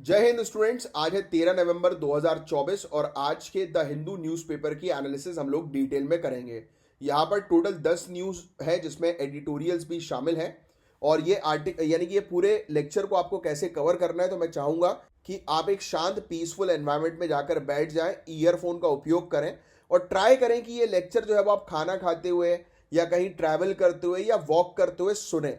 जय हिंद स्टूडेंट्स। आज है 13 नवंबर 2024 और आज के द हिंदू न्यूज़पेपर की एनालिसिस हम लोग डिटेल में करेंगे। यहाँ पर टोटल 10 न्यूज़ है जिसमें एडिटोरियल्स भी शामिल हैं और ये आर्टिकल यानी कि ये पूरे लेक्चर को आपको कैसे कवर करना है, तो मैं चाहूँगा कि आप एक शांत पीसफुल एनवायरनमेंट में जाकर बैठ जाएं, ईयरफोन का उपयोग करें और ट्राई करें कि ये लेक्चर जो है वो आप खाना खाते हुए या कहीं ट्रैवल करते हुए या वॉक करते हुए सुने,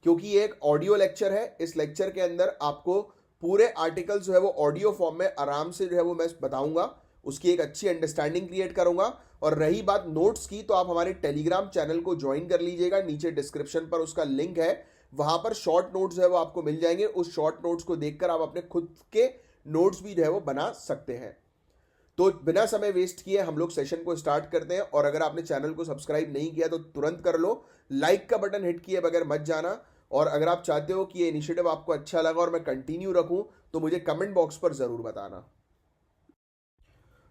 क्योंकि ये एक ऑडियो लेक्चर है। इस लेक्चर के अंदर आपको पूरे आर्टिकल जो है वो ऑडियो फॉर्म में आराम से जो है वो मैं बताऊंगा, उसकी एक अच्छी अंडरस्टैंडिंग क्रिएट करूंगा। और रही बात नोट्स की, तो आप हमारे टेलीग्राम चैनल को ज्वाइन कर लीजिएगा, नीचे डिस्क्रिप्शन पर उसका लिंक है, वहां पर शॉर्ट नोट्स जो है वो आपको मिल जाएंगे। उस शॉर्ट नोट्स को देखकर आप अपने खुद के नोट्स भी जो है वो बना सकते हैं। तो बिना समय वेस्ट किए हम लोग सेशन को स्टार्ट करते हैं। और अगर आपने चैनल को सब्सक्राइब नहीं किया तो तुरंत कर लो, लाइक का बटन हिट किए बगैर मत जाना। और अगर आप चाहते हो कि ये इनिशिएटिव आपको अच्छा लगा और मैं कंटिन्यू रखूं तो मुझे कमेंट बॉक्स पर जरूर बताना।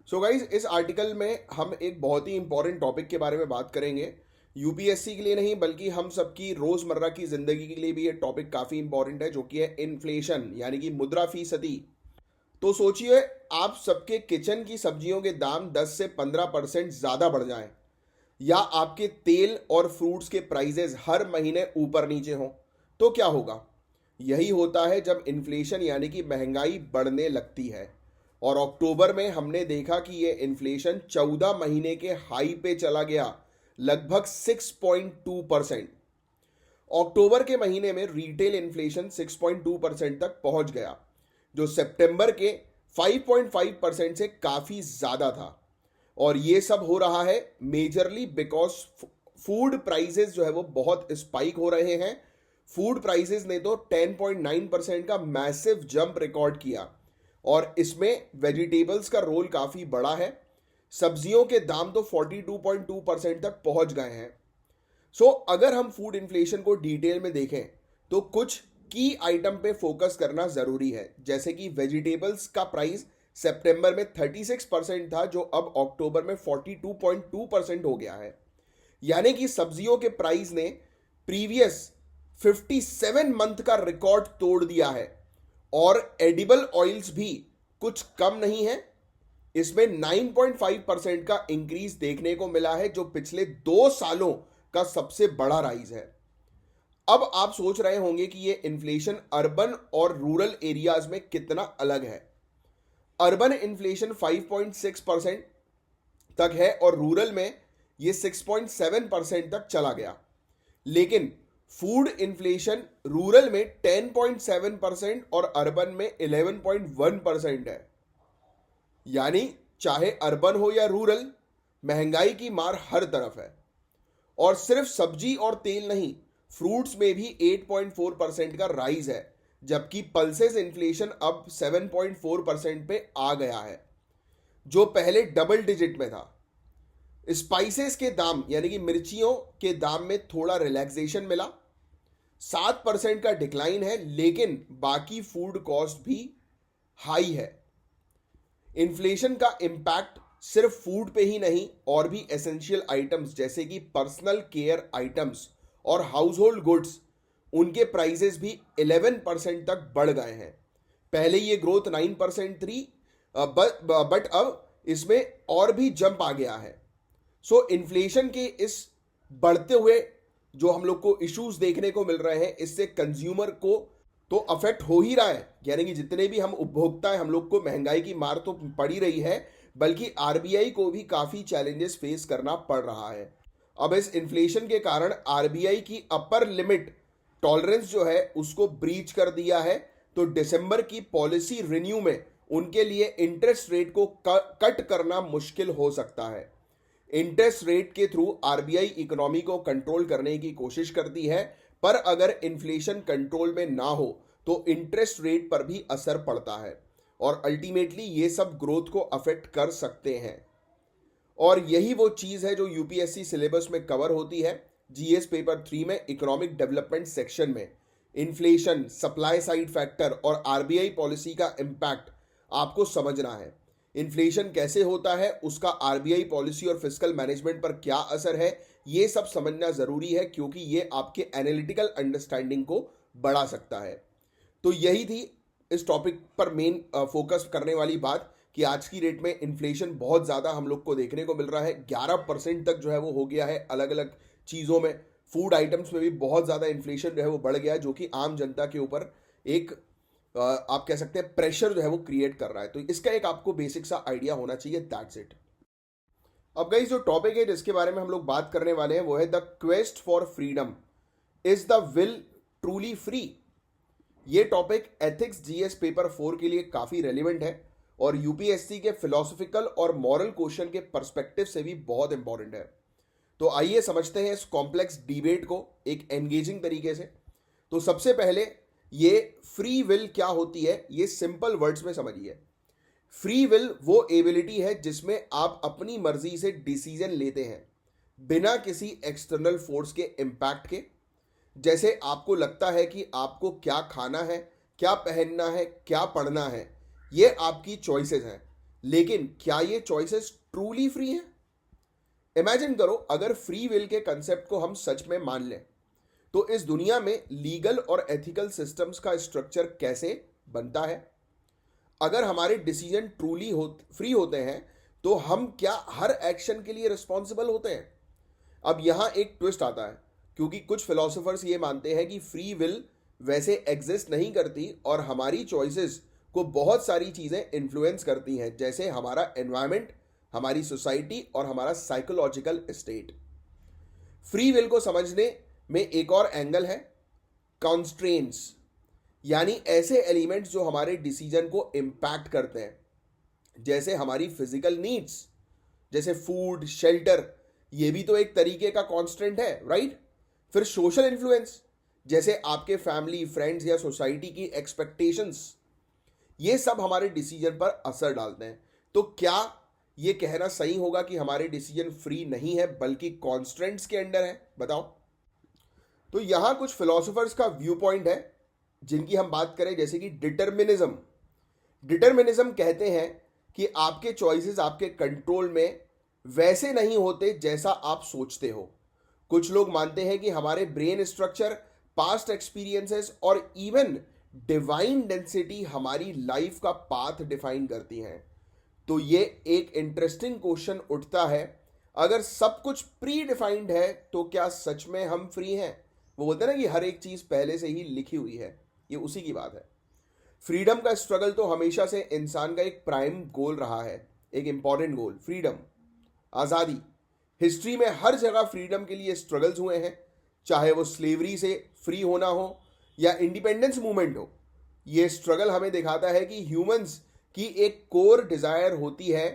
सो गाइज, इस आर्टिकल में हम एक बहुत ही इंपॉर्टेंट टॉपिक के बारे में बात करेंगे। यूपीएससी के लिए नहीं बल्कि हम सबकी रोजमर्रा की जिंदगी के लिए भी ये टॉपिक काफी इंपॉर्टेंट है, जो कि है इन्फ्लेशन यानी कि मुद्राफीसदी। तो सोचिए, आप सबके किचन की सब्जियों के दाम 10 से 15% ज़्यादा बढ़ जाएं, या आपके तेल और फ्रूट्स के प्राइजेस हर महीने ऊपर नीचे हों, तो क्या होगा? यही होता है जब इन्फ्लेशन यानी कि महंगाई बढ़ने लगती है। और अक्टूबर में हमने देखा कि ये इन्फ्लेशन 14 महीने के हाई पे चला गया, लगभग 6.2%। अक्टूबर के महीने में रिटेल इन्फ्लेशन 6.2% तक पहुंच गया, जो सितंबर के 5.5% से काफ़ी ज़्यादा था। और ये सब हो रहा है मेजरली बिकॉज फूड प्राइसेस जो है वो बहुत स्पाइक हो रहे हैं। फूड प्राइसेस ने तो 10.9% का मैसिव जंप रिकॉर्ड किया और इसमें वेजिटेबल्स का रोल काफ़ी बड़ा है। सब्जियों के दाम तो 42.2% तक पहुंच गए हैं। सो अगर हम फूड इन्फ्लेशन को डिटेल में देखें तो कुछ की आइटम पे फोकस करना जरूरी है, जैसे कि वेजिटेबल्स का प्राइस सितंबर में 36% था, जो अब अक्टूबर में 42.2% हो गया है। यानी कि सब्जियों के प्राइस ने प्रीवियस 57 मंथ का रिकॉर्ड तोड़ दिया है। और एडिबल ऑयल्स भी कुछ कम नहीं है, इसमें 9.5% का इंक्रीज देखने को मिला है, जो पिछले 2 सालों का सबसे बड़ा राइज है। अब आप सोच रहे होंगे कि ये इन्फ्लेशन अर्बन और रूरल एरियाज में कितना अलग है। अर्बन इन्फ्लेशन 5.6% तक है और रूरल में ये 6.7% तक चला गया। लेकिन फूड इन्फ्लेशन रूरल में 10.7% और अर्बन में 11.1% है। यानी चाहे अर्बन हो या रूरल, महंगाई की मार हर तरफ है। और सिर्फ सब्जी और तेल नहीं, फ्रूट्स में भी 8.4% का राइज है, जबकि पल्सेस इन्फ्लेशन अब 7.4% पे आ गया है, जो पहले डबल डिजिट में था। स्पाइसेस के दाम यानी कि मिर्चियों के दाम में थोड़ा रिलैक्सेशन मिला, 7% का डिक्लाइन है, लेकिन बाकी फूड कॉस्ट भी हाई है। इन्फ्लेशन का इम्पैक्ट सिर्फ फूड पे ही नहीं, और भी एसेंशियल आइटम्स जैसे कि पर्सनल केयर आइटम्स और हाउस होल्ड गुड्स, उनके प्राइसेस भी 11% तक बढ़ गए हैं। पहले ये ग्रोथ 9% थी, बट अब इसमें और भी जंप आ गया है। सो इन्फ्लेशन के इस बढ़ते हुए जो हम लोग को इश्यूज देखने को मिल रहे हैं, इससे कंज्यूमर को तो अफेक्ट हो ही रहा है। यानी कि जितने भी हम उपभोक्ता हैं, हम लोग को महंगाई की मार तो पड़ी रही है, बल्कि आरबीआई को भी काफ़ी चैलेंजेस फेस करना पड़ रहा है। अब इस इन्फ्लेशन के कारण आरबीआई की अपर लिमिट टॉलरेंस जो है उसको ब्रीच कर दिया है। तो दिसंबर की पॉलिसी रिन्यू में उनके लिए इंटरेस्ट रेट को कट करना मुश्किल हो सकता है। इंटरेस्ट रेट के थ्रू आरबीआई इकोनॉमी को कंट्रोल करने की कोशिश करती है, पर अगर इन्फ्लेशन कंट्रोल में ना हो तो इंटरेस्ट रेट पर भी असर पड़ता है और अल्टीमेटली ये सब ग्रोथ को अफेक्ट कर सकते हैं। और यही वो चीज़ है जो यूपीएससी सिलेबस में कवर होती है। जीएस पेपर 3 में इकोनॉमिक डेवलपमेंट सेक्शन में इन्फ्लेशन, सप्लाई साइड फैक्टर और आरबीआई पॉलिसी का इम्पैक्ट आपको समझना है। इन्फ्लेशन कैसे होता है, उसका आरबीआई पॉलिसी और फिस्कल मैनेजमेंट पर क्या असर है, ये सब समझना ज़रूरी है, क्योंकि ये आपके एनालिटिकल अंडरस्टैंडिंग को बढ़ा सकता है। तो यही थी इस टॉपिक पर मेन फोकस करने वाली बात कि आज की डेट में इन्फ्लेशन बहुत ज़्यादा हम लोग को देखने को मिल रहा है। 11% तक जो है वो हो गया है अलग अलग चीज़ों में। फूड आइटम्स में भी बहुत ज़्यादा इन्फ्लेशन जो है वो बढ़ गया है, जो कि आम जनता के ऊपर एक आप कह सकते हैं प्रेशर जो है वो क्रिएट कर रहा है। तो इसका एक आपको बेसिक सा आइडिया होना चाहिए, दैट्स इट। अब गाइस जो टॉपिक है जिसके बारे में हम लोग बात करने वाले हैं वो है the quest for freedom, is the will truly free. ये टॉपिक एथिक्स जीएस पेपर 4 के लिए काफ़ी रेलिवेंट है और यूपीएससी के फिलोसफिकल और मॉरल क्वेश्चन के पर्सपेक्टिव से भी बहुत इंपॉर्टेंट है। तो आइए समझते हैं इस कॉम्प्लेक्स डिबेट को एक एंगेजिंग तरीके से। तो सबसे पहले ये फ्री विल क्या होती है ये सिंपल वर्ड्स में समझिए। फ्री विल वो एबिलिटी है जिसमें आप अपनी मर्जी से डिसीजन लेते हैं बिना किसी एक्सटर्नल फोर्स के इम्पैक्ट के। जैसे आपको लगता है कि आपको क्या खाना है, क्या पहनना है, क्या पढ़ना है, ये आपकी चॉइसेस हैं, लेकिन क्या ये चॉइसेस ट्रूली फ्री हैं? इमेजिन करो अगर फ्री विल के कंसेप्ट को हम सच में मान लें तो इस दुनिया में लीगल और एथिकल सिस्टम्स का स्ट्रक्चर कैसे बनता है। अगर हमारे डिसीजन ट्रूली फ्री होते हैं तो हम क्या हर एक्शन के लिए रिस्पॉन्सिबल होते हैं? अब यहां एक ट्विस्ट आता है, क्योंकि कुछ फिलोसोफर्स ये मानते हैं कि फ्री विल वैसे एग्जिस्ट नहीं करती और हमारी चॉइसेस को बहुत सारी चीज़ें इन्फ्लुएंस करती हैं, जैसे हमारा एनवायरनमेंट, हमारी सोसाइटी और हमारा साइकोलॉजिकल स्टेट। फ्री विल को समझने में एक और एंगल है कॉन्स्ट्रेंट्स, यानी ऐसे एलिमेंट्स जो हमारे डिसीजन को इम्पैक्ट करते हैं, जैसे हमारी फिजिकल नीड्स, जैसे फूड, शेल्टर, ये भी तो एक तरीके का कॉन्स्टेंट है, राइट? फिर सोशल इन्फ्लुएंस, जैसे आपके फैमिली, फ्रेंड्स या सोसाइटी की एक्सपेक्टेशंस, ये सब हमारे डिसीजन पर असर डालते हैं। तो क्या ये कहना सही होगा कि हमारे डिसीजन फ्री नहीं है बल्कि कॉन्स्टेंट्स के अंडर है? बताओ। तो यहां कुछ फिलोसोफर्स का व्यू पॉइंट है जिनकी हम बात करें, जैसे कि डिटर्मिनिज्म। डिटर्मिनिज्म कहते हैं कि आपके चॉइसेस आपके कंट्रोल में वैसे नहीं होते जैसा आप सोचते हो। कुछ लोग मानते हैं कि हमारे ब्रेन स्ट्रक्चर, पास्ट एक्सपीरियंसेस और इवन डिवाइन डेंसिटी हमारी लाइफ का पाथ डिफाइन करती हैं। तो ये एक इंटरेस्टिंग क्वेश्चन उठता है, अगर सब कुछ प्री डिफाइंड है तो क्या सच में हम फ्री हैं? वो बोलते हैं ना कि हर एक चीज़ पहले से ही लिखी हुई है, ये उसी की बात है। फ्रीडम का स्ट्रगल तो हमेशा से इंसान का एक प्राइम गोल रहा है, एक इंपॉर्टेंट गोल, फ्रीडम, आज़ादी। हिस्ट्री में हर जगह फ्रीडम के लिए स्ट्रगल्स हुए हैं, चाहे वो स्लेवरी से फ्री होना हो या इंडिपेंडेंस मूवमेंट हो। ये स्ट्रगल हमें दिखाता है कि ह्यूमंस की एक कोर डिजायर होती है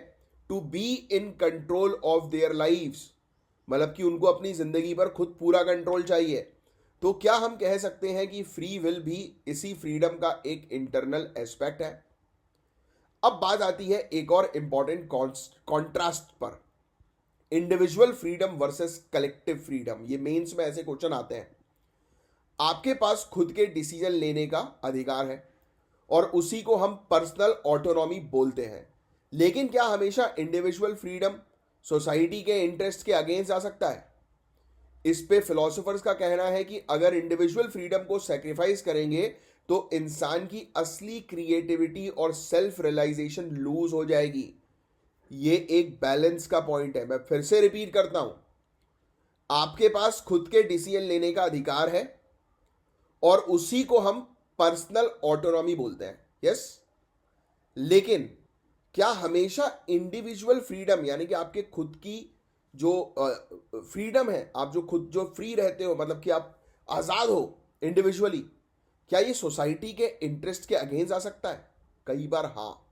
to be in control of their lives, मतलब कि उनको अपनी जिंदगी पर खुद पूरा कंट्रोल चाहिए। तो क्या हम कह सकते हैं कि फ्री विल भी इसी फ्रीडम का एक इंटरनल एस्पेक्ट है? अब बात आती है एक और इंपॉर्टेंट कॉन्ट्रास्ट पर, individual freedom versus collective freedom. ये मेंस में ऐसे क्वेश्चन आते हैं। आपके पास खुद के डिसीजन लेने का अधिकार है और उसी को हम पर्सनल ऑटोनॉमी बोलते हैं, लेकिन क्या हमेशा इंडिविजुअल फ्रीडम सोसाइटी के इंटरेस्ट के अगेंस्ट आ सकता है? इस पे फिलोसोफर्स का कहना है कि अगर इंडिविजुअल फ्रीडम को सेक्रीफाइस करेंगे तो इंसान की असली क्रिएटिविटी और सेल्फ रियलाइजेशन लूज हो जाएगी। ये एक बैलेंस का पॉइंट है। मैं फिर से रिपीट करता हूं, आपके पास खुद के डिसीजन लेने का अधिकार है और उसी को हम पर्सनल ऑटोनॉमी बोलते हैं, यस। लेकिन क्या हमेशा इंडिविजुअल फ्रीडम, यानी कि आपके खुद की जो फ्रीडम है, आप जो खुद जो फ्री रहते हो, मतलब कि आप आज़ाद हो इंडिविजुअली, क्या ये सोसाइटी के इंटरेस्ट के अगेंस्ट आ सकता है? कई बार हाँ।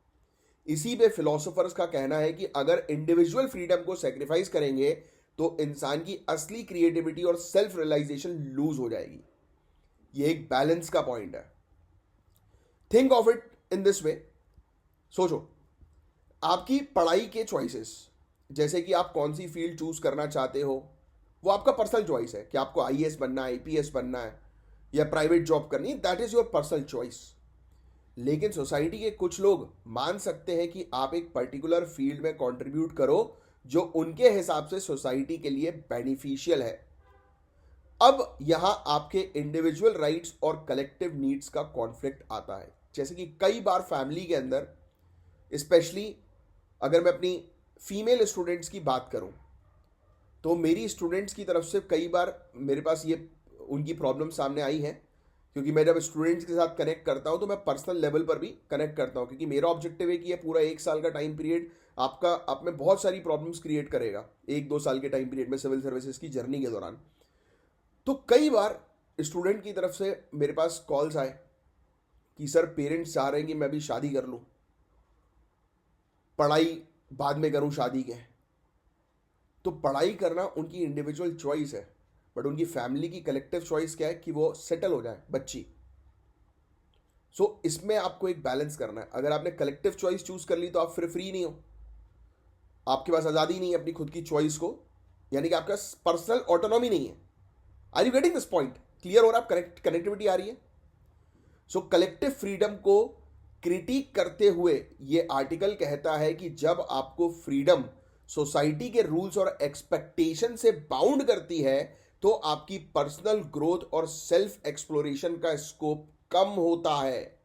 इसी पे फिलोसोफर्स का कहना है कि अगर इंडिविजुअल फ्रीडम को सेक्रीफाइस करेंगे तो इंसान की असली क्रिएटिविटी और सेल्फ रियलाइजेशन लूज हो जाएगी। ये एक बैलेंस का पॉइंट है। Think of it in this way. सोचो, आपकी पढ़ाई के चॉइसेस, जैसे कि आप कौन सी फील्ड चूज करना चाहते हो, वो आपका पर्सनल चॉइस है कि आपको आईएएस बनना है, आईपीएस बनना है या प्राइवेट जॉब करनी है, that is your personal choice. लेकिन सोसाइटी के कुछ लोग मान सकते हैं कि आप एक पर्टिकुलर फील्ड में कंट्रीब्यूट करो जो उनके हिसाब से सोसाइटी के लिए बेनिफिशियल है। अब यहां आपके इंडिविजुअल राइट्स और कलेक्टिव नीड्स का कॉन्फ्लिक्ट आता है। जैसे कि कई बार फैमिली के अंदर, स्पेशली अगर मैं अपनी फीमेल स्टूडेंट्स की बात करूं, तो मेरी स्टूडेंट्स की तरफ से कई बार मेरे पास ये उनकी प्रॉब्लम सामने आई है, क्योंकि मैं जब स्टूडेंट्स के साथ कनेक्ट करता हूं तो मैं पर्सनल लेवल पर भी कनेक्ट करता हूं, क्योंकि मेरा ऑब्जेक्टिव है कि ये पूरा 1 साल का टाइम पीरियड आपका आप में बहुत सारी प्रॉब्लम्स क्रिएट करेगा 1-2 साल के टाइम पीरियड में सिविल सर्विसेज की जर्नी के दौरान। तो कई बार स्टूडेंट की तरफ से मेरे पास कॉल्स आए कि सर पेरेंट्स चाह रहे हैं कि मैं भी शादी कर लूँ, पढ़ाई बाद में करूँ शादी के। तो पढ़ाई करना उनकी इंडिविजुअल चॉइस है, बट उनकी फैमिली की कलेक्टिव चॉइस क्या है कि वो सेटल हो जाए बच्ची। इसमें आपको एक बैलेंस करना है। अगर आपने कलेक्टिव चॉइस चूज कर ली तो आप फिर फ्री नहीं हो, आपके पास आज़ादी नहीं है अपनी खुद की चॉइस को, यानी कि आपका पर्सनल ऑटोनॉमी नहीं है। Are you getting this point? Clear हो रहा है? कनेक्टिविटी आ रही है? कलेक्टिव फ्रीडम को क्रिटिक करते हुए ये आर्टिकल कहता है कि जब आपको फ्रीडम सोसाइटी के रूल्स और एक्सपेक्टेशन से बाउंड करती है तो आपकी पर्सनल ग्रोथ और सेल्फ एक्सप्लोरेशन का स्कोप कम होता है।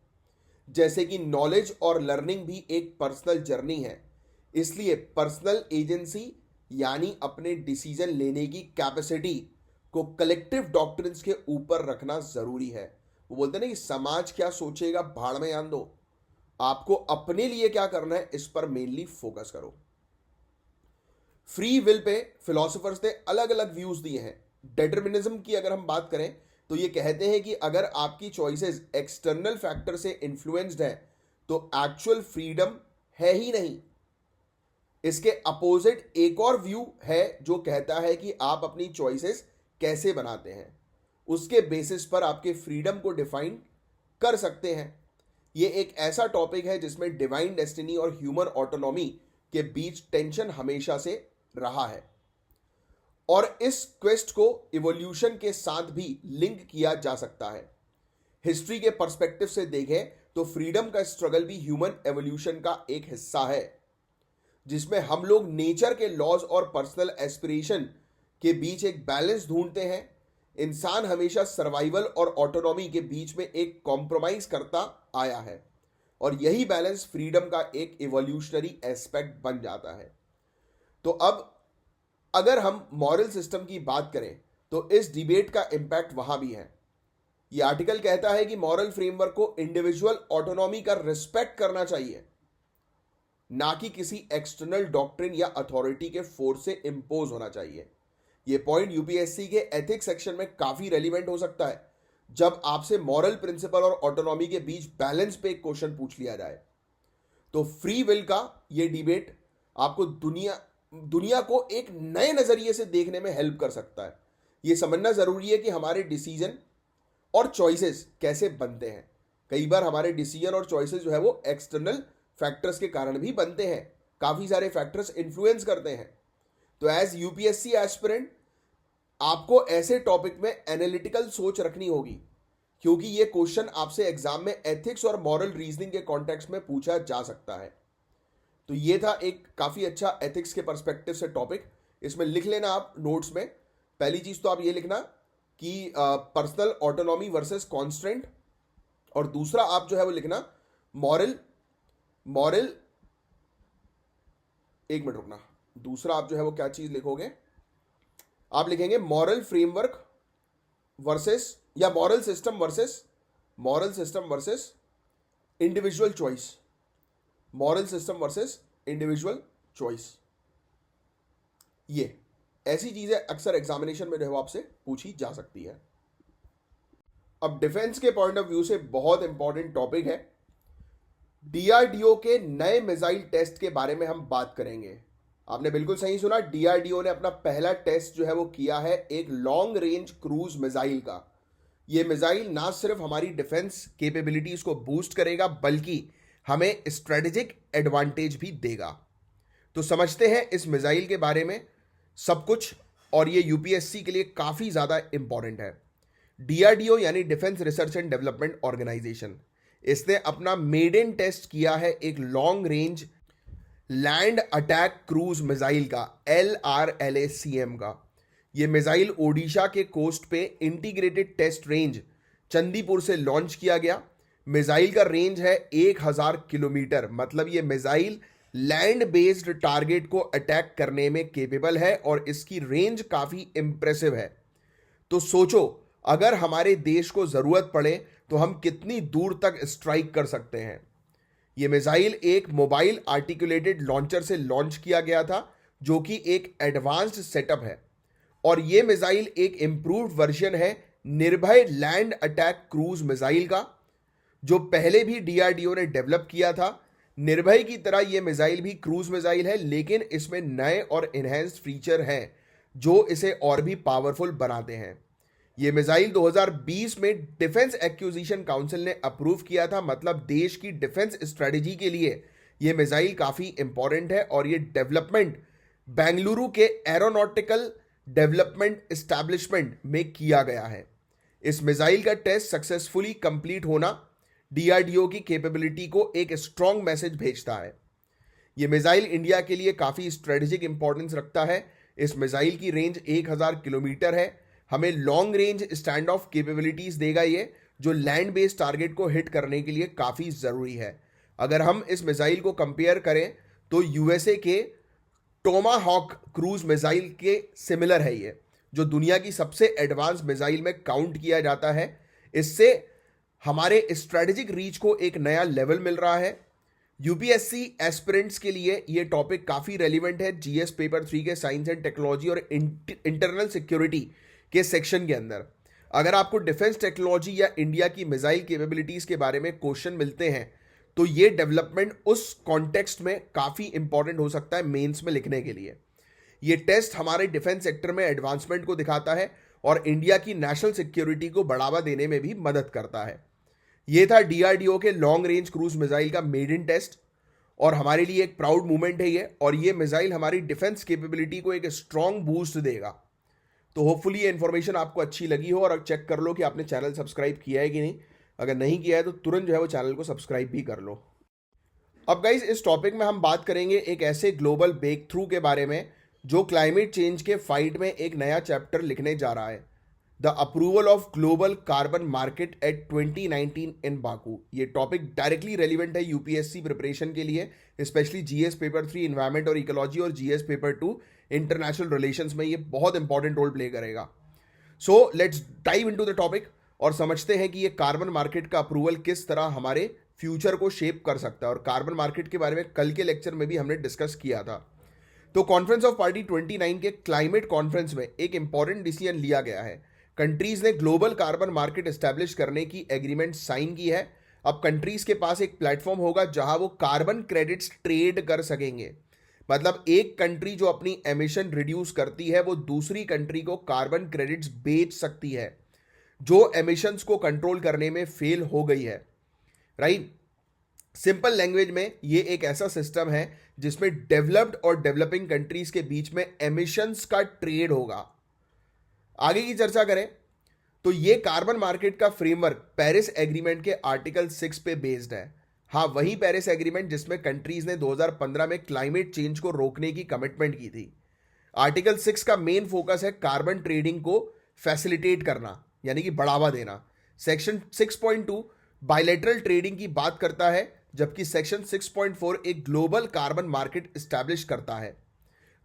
जैसे कि नॉलेज और लर्निंग भी एक पर्सनल जर्नी है, इसलिए पर्सनल एजेंसी यानी अपने डिसीजन लेने की कैपेसिटी को कलेक्टिव डॉक्ट्रिन्स के ऊपर रखना जरूरी है। वो बोलते हैं ना कि समाज क्या सोचेगा भाड़ में आन दो, आपको अपने लिए क्या करना है इस पर मेनली फोकस करो। फ्री विल पे फिलोसोफर्स ने अलग अलग व्यूज दिए हैं। डिटर्मिनिज्म की अगर हम बात करें तो ये कहते हैं कि अगर आपकी चॉइसेस एक्सटर्नल फैक्टर से इन्फ्लुएंस्ड है तो एक्चुअल फ्रीडम है ही नहीं। इसके अपोजिट एक और व्यू है जो कहता है कि आप अपनी चॉइसेस कैसे बनाते हैं, उसके बेसिस पर आपके फ्रीडम को डिफाइन कर सकते हैं। ये एक ऐसा टॉपिक है जिसमें डिवाइन डेस्टिनी और ह्यूमन ऑटोनॉमी के बीच टेंशन हमेशा से रहा है, और इस क्वेस्ट को इवोल्यूशन के साथ भी लिंक किया जा सकता है। हिस्ट्री के पर्सपेक्टिव से देखें तो फ्रीडम का स्ट्रगल भी ह्यूमन एवोल्यूशन का एक हिस्सा है, जिसमें हम लोग नेचर के लॉज और पर्सनल एस्पिरेशन के बीच एक बैलेंस ढूंढते हैं। इंसान हमेशा सर्वाइवल और ऑटोनॉमी के बीच में एक कॉम्प्रोमाइज करता आया है, और यही बैलेंस फ्रीडम का एक इवोल्यूशनरी एस्पेक्ट बन जाता है। तो अब अगर हम मॉरल सिस्टम की बात करें तो इस डिबेट का इंपैक्ट वहां भी है। यह आर्टिकल कहता है कि मॉरल फ्रेमवर्क को इंडिविजुअल ऑटोनॉमी का रिस्पेक्ट करना चाहिए, ना कि किसी एक्सटर्नल डॉक्ट्रिन या अथॉरिटी के फोर्स से इंपोज होना चाहिए। यह पॉइंट यूपीएससी के एथिक्स सेक्शन में काफी रेलिवेंट हो सकता है जब आपसे मॉरल प्रिंसिपल और ऑटोनॉमी के बीच बैलेंस पे एक क्वेश्चन पूछ लिया जाए। तो फ्री विल का यह डिबेट आपको दुनिया को एक नए नजरिए से देखने में हेल्प कर सकता है। यह समझना जरूरी है कि हमारे डिसीजन और चॉइसेस कैसे बनते हैं। कई बार हमारे डिसीजन और चॉइसेस जो है वो एक्सटर्नल फैक्टर्स के कारण भी बनते हैं, काफी सारे फैक्टर्स इन्फ्लुएंस करते हैं। तो एज यूपीएससी एस्पिरेंट आपको ऐसे टॉपिक में एनालिटिकल सोच रखनी होगी, क्योंकि यह क्वेश्चन आपसे एग्जाम में एथिक्स और मॉरल रीजनिंग के कॉन्टेक्स्ट में पूछा जा सकता है। तो ये था एक काफी अच्छा एथिक्स के पर्सपेक्टिव से टॉपिक। इसमें लिख लेना आप नोट्स में। पहली चीज तो आप ये लिखना कि पर्सनल ऑटोनॉमी वर्सेस कॉन्स्ट्रेंट, और दूसरा आप जो है वो लिखना मॉरल एक मिनट रुकना, दूसरा आप जो है वो क्या चीज लिखोगे, आप लिखेंगे मॉरल फ्रेमवर्क वर्सेस या moral system versus individual choice. Moral system versus individual choice, ये ऐसी चीजें अक्सर एग्जामिनेशन में जो है आपसे पूछी जा सकती है। अब डिफेंस के पॉइंट ऑफ व्यू से बहुत इंपॉर्टेंट टॉपिक है। डीआरडीओ के नए मिसाइल टेस्ट के बारे में हम बात करेंगे। आपने बिल्कुल सही सुना, डीआरडीओ ने अपना पहला टेस्ट जो है वो किया है एक लॉन्ग रेंज क्रूज मिसाइल का। यह मिसाइल ना सिर्फ हमारी डिफेंस कैपेबिलिटीज को बूस्ट करेगा बल्कि हमें स्ट्रेटेजिक एडवांटेज भी देगा। तो समझते हैं इस मिसाइल के बारे में सब कुछ, और ये यूपीएससी के लिए काफी ज्यादा इंपॉर्टेंट है। डीआरडीओ यानी defence research and development organisation, इसने अपना मेडन टेस्ट किया है एक long range land attack cruise missile का, LRLACM का। यह मिसाइल ओडिशा के कोस्ट पे इंटीग्रेटेड टेस्ट रेंज चंदीपुर से लॉन्च किया गया। मिसाइल का रेंज है 1000 किलोमीटर, मतलब ये मिसाइल लैंड बेस्ड टारगेट को अटैक करने में केपेबल है और इसकी रेंज काफी इंप्रेसिव है। तो सोचो, अगर हमारे देश को जरूरत पड़े तो हम कितनी दूर तक स्ट्राइक कर सकते हैं। यह मिसाइल एक मोबाइल आर्टिकुलेटेड लॉन्चर से लॉन्च किया गया था, जो कि एक एडवांस्ड सेटअप है, और यह मिसाइल एक इंप्रूव्ड वर्जन है निर्भय लैंड अटैक क्रूज मिसाइल का, जो पहले भी डीआरडीओ ने डेवलप किया था। निर्भय की तरह यह मिसाइल भी क्रूज मिसाइल है, लेकिन इसमें नए और इनहेंस्ड फीचर हैं जो इसे और भी पावरफुल बनाते हैं। यह मिसाइल 2020 में डिफेंस एक्विजिशन काउंसिल ने अप्रूव किया था, मतलब देश की डिफेंस स्ट्रेटजी के लिए यह मिसाइल काफी इंपॉर्टेंट है, और यह डेवलपमेंट बेंगलुरु के एरोनॉटिकल डेवलपमेंट एस्टैब्लिशमेंट में किया गया है। इस मिसाइल का टेस्ट सक्सेसफुली कंप्लीट होना डीआरडीओ की कैपेबिलिटी को एक स्ट्रॉन्ग मैसेज भेजता है। यह मिसाइल इंडिया के लिए काफी स्ट्रेटेजिक इंपॉर्टेंस रखता है। इस मिसाइल की रेंज 1000 किलोमीटर है। हमें long range stand of capabilities देगा ये, जो लैंड बेस्ड टारगेट को हिट करने के लिए काफी जरूरी है। अगर हम इस मिसाइल को कंपेयर करें तो यूएसए के टोमाहॉक क्रूज मिसाइल के सिमिलर है ये, जो दुनिया की सबसे एडवांस मिसाइल में काउंट किया जाता है। इससे हमारे स्ट्रेटेजिक रीच को एक नया लेवल मिल रहा है। यूपीएससी एस्पिरेंट्स के लिए यह टॉपिक काफी रेलिवेंट है जीएस पेपर 3 के साइंस एंड टेक्नोलॉजी और इंटरनल सिक्योरिटी के सेक्शन के अंदर। अगर आपको डिफेंस टेक्नोलॉजी या इंडिया की मिसाइल कैपेबिलिटीज के बारे में क्वेश्चन मिलते हैं तो ये डेवलपमेंट उस कॉन्टेक्स्ट में काफी इंपॉर्टेंट हो सकता है मेंस में लिखने के लिए। ये टेस्ट हमारे डिफेंस सेक्टर में एडवांसमेंट को दिखाता है और इंडिया की नेशनल सिक्योरिटी को बढ़ावा देने में भी मदद करता है। ये था डीआरडीओ के लॉन्ग रेंज क्रूज मिसाइल का मेडन टेस्ट, और हमारे लिए एक प्राउड मूवमेंट है ये, और ये मिसाइल हमारी डिफेंस कैपेबिलिटी को एक स्ट्रॉन्ग बूस्ट देगा। तो होपफुली ये इन्फॉर्मेशन आपको अच्छी लगी हो, और चेक कर लो कि आपने चैनल सब्सक्राइब किया है कि नहीं। अगर नहीं किया है तो तुरंत जो है वो चैनल को सब्सक्राइब भी कर लो। अब गाइस, इस टॉपिक में हम बात करेंगे एक ऐसे ग्लोबल ब्रेक थ्रू के बारे में जो क्लाइमेट चेंज के फाइट में एक नया चैप्टर लिखने जा रहा है, the approval of global carbon market at 2019 in Baku. ये टॉपिक डायरेक्टली रेलिवेंट है यूपीएससी प्रिपरेशन के लिए, स्पेशली जीएस पेपर 3 इन्वायरमेंट और इकोलॉजी और जीएस पेपर 2 इंटरनेशनल रिलेशंस में ये बहुत इंपॉर्टेंट रोल प्ले करेगा। So let's dive into the topic और समझते हैं कि ये कार्बन मार्केट का अप्रूवल किस तरह हमारे फ्यूचर को शेप कर सकता है। और कार्बन मार्केट के बारे में कल के लेक्चर में भी हमने डिस्कस किया था। तो कॉन्फ्रेंस ऑफ पार्टी 29 के क्लाइमेट कॉन्फ्रेंस में एक इंपॉर्टेंट डिसीजन लिया गया है। कंट्रीज ने ग्लोबल कार्बन मार्केट एस्टैब्लिश करने की एग्रीमेंट साइन की है। अब कंट्रीज के पास एक प्लेटफॉर्म होगा जहां वो कार्बन क्रेडिट्स ट्रेड कर सकेंगे। मतलब एक कंट्री जो अपनी एमिशन रिड्यूस करती है वो दूसरी कंट्री को कार्बन क्रेडिट्स बेच सकती है जो एमिशंस को कंट्रोल करने में फेल हो गई है, राइट। सिंपल लैंग्वेज में ये एक ऐसा सिस्टम है जिसमें डेवलप्ड और डेवलपिंग कंट्रीज के बीच में एमिशंस का ट्रेड होगा। आगे की चर्चा करें तो ये कार्बन मार्केट का फ्रेमवर्क पेरिस एग्रीमेंट के आर्टिकल 6 पे बेस्ड है। हाँ, वही पेरिस एग्रीमेंट जिसमें कंट्रीज ने 2015 में क्लाइमेट चेंज को रोकने की कमिटमेंट की थी। आर्टिकल 6 का मेन फोकस है कार्बन ट्रेडिंग को फैसिलिटेट करना, यानी कि बढ़ावा देना। सेक्शन 6.2 बायलैटरल ट्रेडिंग की बात करता है, जबकि सेक्शन 6.4 एक ग्लोबल कार्बन मार्केट एस्टैब्लिश करता है।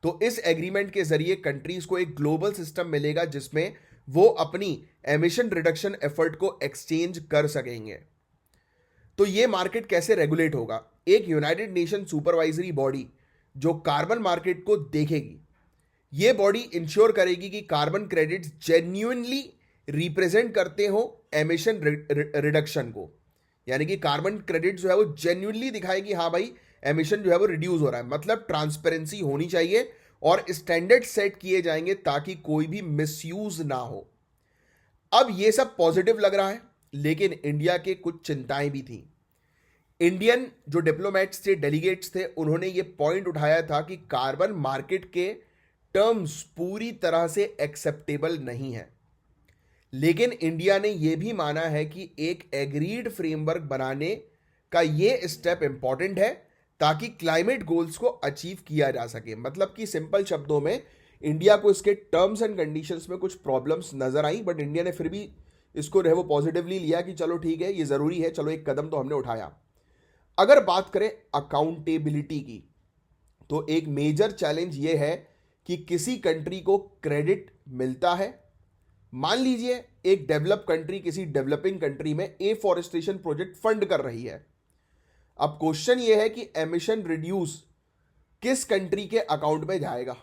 तो इस एग्रीमेंट के जरिए कंट्रीज को एक ग्लोबल सिस्टम मिलेगा जिसमें वो अपनी एमिशन रिडक्शन एफर्ट को एक्सचेंज कर सकेंगे। तो ये मार्केट कैसे रेगुलेट होगा? एक यूनाइटेड नेशन सुपरवाइजरी बॉडी जो कार्बन मार्केट को देखेगी। ये बॉडी इंश्योर करेगी कि कार्बन क्रेडिट्स जेन्युइनली रिप्रेजेंट करते हो एमिशन रिडक्शन को, यानी कि कार्बन क्रेडिट जो है वो जेन्युइनली दिखाएगी हाँ भाई एमिशन जो है वो रिड्यूस हो रहा है। मतलब ट्रांसपेरेंसी होनी चाहिए और स्टैंडर्ड सेट किए जाएंगे ताकि कोई भी मिसयूज ना हो। अब ये सब पॉजिटिव लग रहा है, लेकिन इंडिया के कुछ चिंताएं भी थी। इंडियन जो डिप्लोमेट्स थे, डेलीगेट्स थे, उन्होंने ये पॉइंट उठाया था कि कार्बन मार्केट के टर्म्स पूरी तरह से एक्सेप्टेबल नहीं है। लेकिन इंडिया ने यह भी माना है कि एक एग्रीड फ्रेमवर्क बनाने का यह स्टेप इंपॉर्टेंट है ताकि क्लाइमेट गोल्स को अचीव किया जा सके। मतलब कि सिंपल शब्दों में इंडिया को इसके टर्म्स एंड कंडीशंस में कुछ प्रॉब्लम्स नजर आई, बट इंडिया ने फिर भी इसको रहे वो पॉजिटिवली लिया कि चलो ठीक है, ये ज़रूरी है, चलो एक कदम तो हमने उठाया। अगर बात करें अकाउंटेबिलिटी की, तो एक मेजर चैलेंज ये है कि किसी कंट्री को क्रेडिट मिलता है। मान लीजिए एक डेवलप कंट्री किसी डेवलपिंग कंट्री में एफॉरेस्टेशन प्रोजेक्ट फंड कर रही है। अब क्वेश्चन ये है कि एमिशन रिड्यूस किस कंट्री के अकाउंट में जाएगा,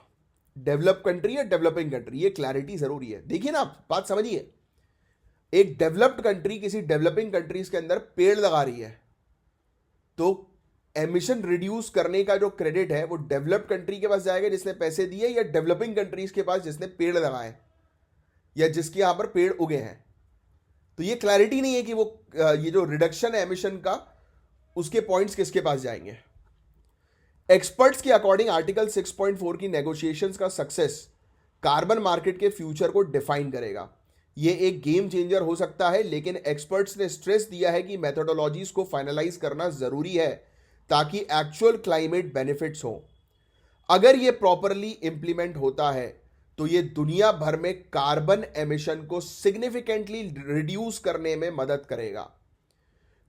डेवलप कंट्री या डेवलपिंग कंट्री, ये क्लैरिटी जरूरी है। देखिए ना, आप बात समझिए, एक डेवलप्ड कंट्री किसी डेवलपिंग कंट्रीज के अंदर पेड़ लगा रही है, तो एमिशन रिड्यूस करने का जो क्रेडिट है वो डेवलप्ड कंट्री के पास जाएगा जिसने पैसे दिए, या डेवलपिंग कंट्रीज के पास जिसने पेड़ लगाए या जिसके यहां पर पेड़ उगे हैं। तो ये क्लैरिटी नहीं है कि वो ये जो रिडक्शन है एमिशन का, उसके पॉइंट्स किसके पास जाएंगे। एक्सपर्ट्स के अकॉर्डिंग आर्टिकल 6.4 की नेगोशिएशंस का सक्सेस कार्बन मार्केट के फ्यूचर को डिफाइन करेगा। ये एक गेम चेंजर हो सकता है, लेकिन एक्सपर्ट्स ने स्ट्रेस दिया है कि मेथोडोलॉजीज को फाइनलाइज करना जरूरी है ताकि एक्चुअल क्लाइमेट बेनिफिट्स हो। अगर ये प्रॉपरली इंप्लीमेंट होता है तो ये दुनिया भर में कार्बन एमिशन को सिग्निफिकेंटली रिड्यूस करने में मदद करेगा।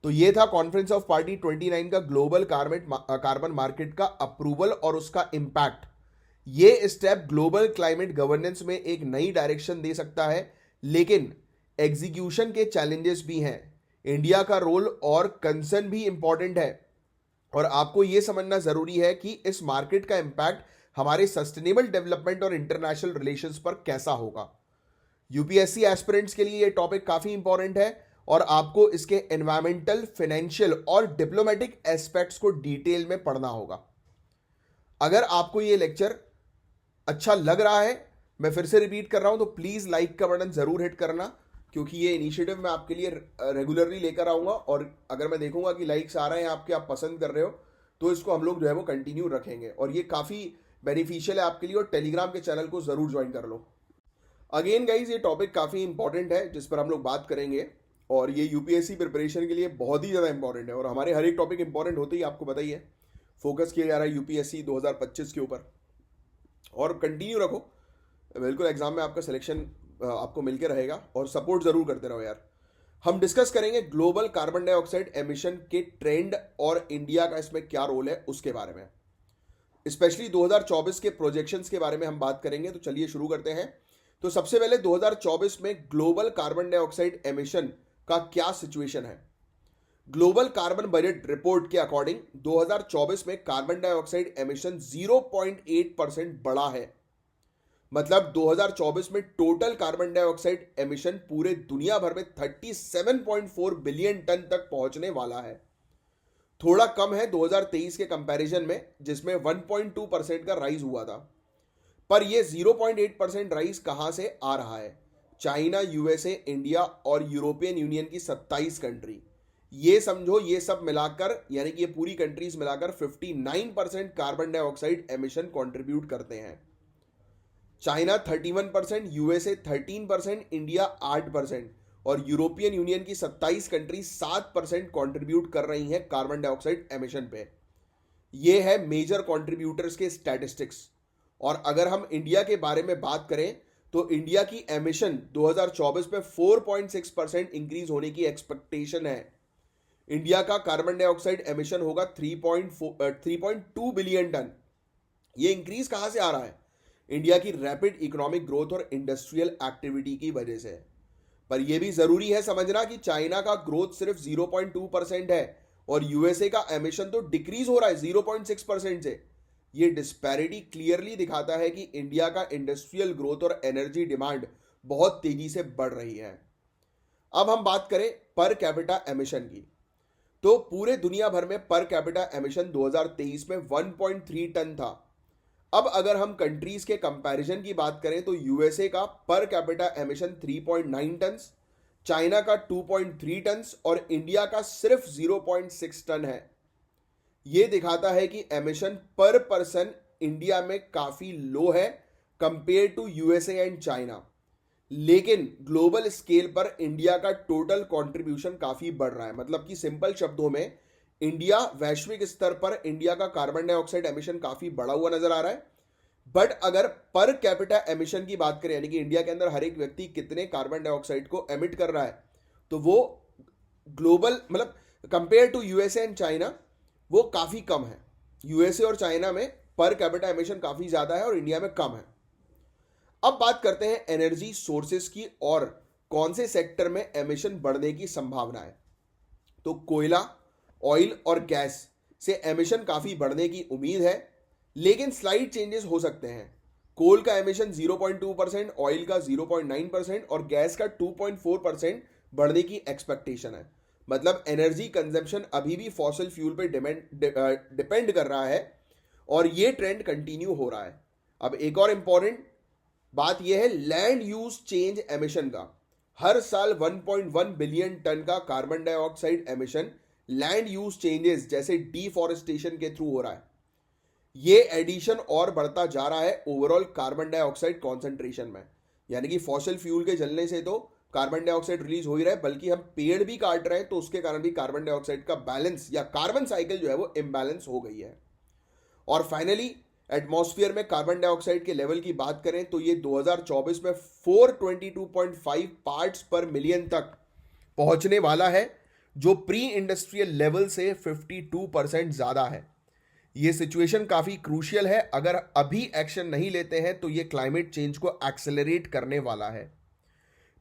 तो ये था कॉन्फ्रेंस ऑफ पार्टी 29 का ग्लोबल कार्बन मार्केट का अप्रूवल और उसका इंपैक्ट। ये स्टेप ग्लोबल क्लाइमेट गवर्नेंस में एक नई डायरेक्शन दे सकता है, लेकिन एग्जीक्यूशन के चैलेंजेस भी हैं। इंडिया का रोल और कंसर्न भी इंपॉर्टेंट है, और आपको यह समझना जरूरी है कि इस मार्केट का इंपैक्ट हमारे सस्टेनेबल डेवलपमेंट और इंटरनेशनल रिलेशंस पर कैसा होगा। यूपीएससी एस्पिरेंट्स के लिए यह टॉपिक काफी इंपॉर्टेंट है, और आपको इसके एनवायरमेंटल, फाइनेंशियल और डिप्लोमेटिक एस्पेक्ट्स को डिटेल में पढ़ना होगा। अगर आपको यह लेक्चर अच्छा लग रहा है, मैं फिर से रिपीट कर रहा हूं, तो प्लीज लाइक का बटन जरूर हिट करना, क्योंकि ये इनिशिएटिव मैं आपके लिए रेगुलरली लेकर आऊंगा, और अगर मैं देखूंगा कि लाइक्स आ रहे हैं आपके, आप पसंद कर रहे हो, तो इसको हम लोग जो है वो कंटिन्यू रखेंगे, और ये काफी बेनिफिशियल है आपके लिए। और टेलीग्राम के चैनल को जरूर ज्वाइन कर लो। अगेन गाइज, ये टॉपिक काफी इंपॉर्टेंट है जिस पर हम लोग बात करेंगे, और ये यूपीएससी प्रिपरेशन के लिए बहुत ही ज़्यादा इंपॉर्टेंट है, और हमारे हर एक टॉपिक इंपॉर्टेंट होते ही आपको पता ही है। फोकस किया जा रहा है यूपीएससी 2025 के ऊपर, और कंटिन्यू रखो, बिल्कुल एग्जाम में आपका सिलेक्शन आपको मिलकर रहेगा, और सपोर्ट जरूर करते रहो यार। हम डिस्कस करेंगे ग्लोबल कार्बन डाइऑक्साइड एमिशन के ट्रेंड और इंडिया का इसमें क्या रोल है उसके बारे में, स्पेशली 2024 के प्रोजेक्शंस के बारे में हम बात करेंगे। तो चलिए शुरू करते हैं। तो सबसे पहले 2024 में ग्लोबल कार्बन डाइऑक्साइड एमिशन का क्या सिचुएशन है। ग्लोबल कार्बन बजट रिपोर्ट के अकॉर्डिंग 2024 में कार्बन डाइऑक्साइड एमिशन 0.8% बढ़ा है। मतलब 2024 में टोटल कार्बन डाइऑक्साइड एमिशन पूरे दुनिया भर में 37.4 बिलियन टन तक पहुंचने वाला है। थोड़ा कम है 2023 के कंपैरिजन में, जिसमें 1.2% का राइज हुआ था। पर यह 0.8% राइज कहां से आ रहा है? चाइना, यूएसए, इंडिया और यूरोपियन यूनियन की 27 कंट्री, ये समझो ये सब मिलाकर, यानी कि ये पूरी कंट्रीज मिलाकर 59% कार्बन डाइऑक्साइड एमिशन कंट्रीब्यूट करते हैं। चाइना 31%, यूएसए 13%, इंडिया 8% और यूरोपियन यूनियन की 27 कंट्री 7% कंट्रीब्यूट कर रही हैं कार्बन डाइऑक्साइड एमिशन पे। ये है मेजर कंट्रीब्यूटर्स के स्टैटिस्टिक्स। और अगर हम इंडिया के बारे में बात करें तो इंडिया की एमिशन 2024 में 4.6% इंक्रीज होने की एक्सपेक्टेशन है। इंडिया का कार्बन डाइऑक्साइड एमिशन होगा 3.2 बिलियन टन। ये इंक्रीज कहां से आ रहा है? इंडिया की रैपिड इकोनॉमिक ग्रोथ और इंडस्ट्रियल एक्टिविटी की वजह से। पर यह भी जरूरी है समझना कि चाइना का ग्रोथ सिर्फ 0.2% है और यूएसए का एमिशन तो डिक्रीज हो रहा है 0.6% से। ये डिस्पैरिटी क्लियरली दिखाता है कि इंडिया का इंडस्ट्रियल ग्रोथ और एनर्जी डिमांड बहुत तेजी से बढ़ रही है। अब हम बात करें पर कैपिटा एमिशन की, तो पूरे दुनिया भर में पर कैपिटा एमिशन 2023 में 1.3 टन था। अब अगर हम कंट्रीज के कंपैरिजन की बात करें तो यूएसए का per capita emission 3.9 ton, China का 2.3 टन और इंडिया का सिर्फ 0.6 टन है। यह दिखाता है कि एमिशन पर पर्सन इंडिया में काफी लो है compare to USA and China, लेकिन ग्लोबल स्केल पर इंडिया का टोटल कंट्रीब्यूशन काफी बढ़ रहा है। मतलब कि सिंपल शब्दों में इंडिया वैश्विक स्तर पर इंडिया का कार्बन डाइऑक्साइड एमिशन काफी बढ़ा हुआ नजर आ रहा है। बट अगर पर कैपिटा एमिशन की बात करें, यानी कि इंडिया के अंदर हर एक व्यक्ति कितने कार्बन डाइऑक्साइड को एमिट कर रहा है, तो वो ग्लोबल मतलब compare to USA and China वो काफी कम है। यूएसए और चाइना में पर कैपिटा एमिशन काफी ज्यादा है और इंडिया में कम है। अब बात करते हैं एनर्जी सोर्सेस की और कौन से सेक्टर में एमिशन बढ़ने की संभावना है। तो कोयला, ऑयल और गैस से एमिशन काफी बढ़ने की उम्मीद है, लेकिन स्लाइड चेंजेस हो सकते हैं। कोल का एमिशन 0.2%, ऑयल का 0.9% और गैस का 2.4% बढ़ने की एक्सपेक्टेशन है। मतलब एनर्जी कंजम्पशन अभी भी फॉसिल फ्यूल पे डिपेंड कर रहा है और ये ट्रेंड कंटिन्यू हो रहा है। अब एक और इंपॉर्टेंट बात यह है लैंड यूज चेंज एमिशन का। हर साल 1.1 बिलियन टन का carbon dioxide emission land use changes जैसे डिफॉरेस्टेशन के थ्रू हो रहा है। ये एडिशन और बढ़ता जा रहा है ओवरऑल कार्बन डाइऑक्साइड कॉन्सेंट्रेशन में। यानी कि फॉसिल फ्यूल के जलने से तो कार्बन डाइऑक्साइड रिलीज हो ही रहा है, बल्कि हम पेड़ भी काट रहे हैं, तो उसके कारण भी कार्बन डाइऑक्साइड का बैलेंस या कार्बन साइकिल जो है वो इम्बैलेंस हो गई है। और फाइनली एटमॉस्फेयर में कार्बन डाइऑक्साइड के लेवल की बात करें तो ये 2024 में 422.5 पार्ट्स पर मिलियन तक पहुंचने वाला है, जो प्री इंडस्ट्रियल लेवल से 52% ज्यादा है। ये सिचुएशन काफी क्रूशियल है। अगर अभी एक्शन नहीं लेते हैं तो ये क्लाइमेट चेंज को एक्सेलरेट करने वाला है।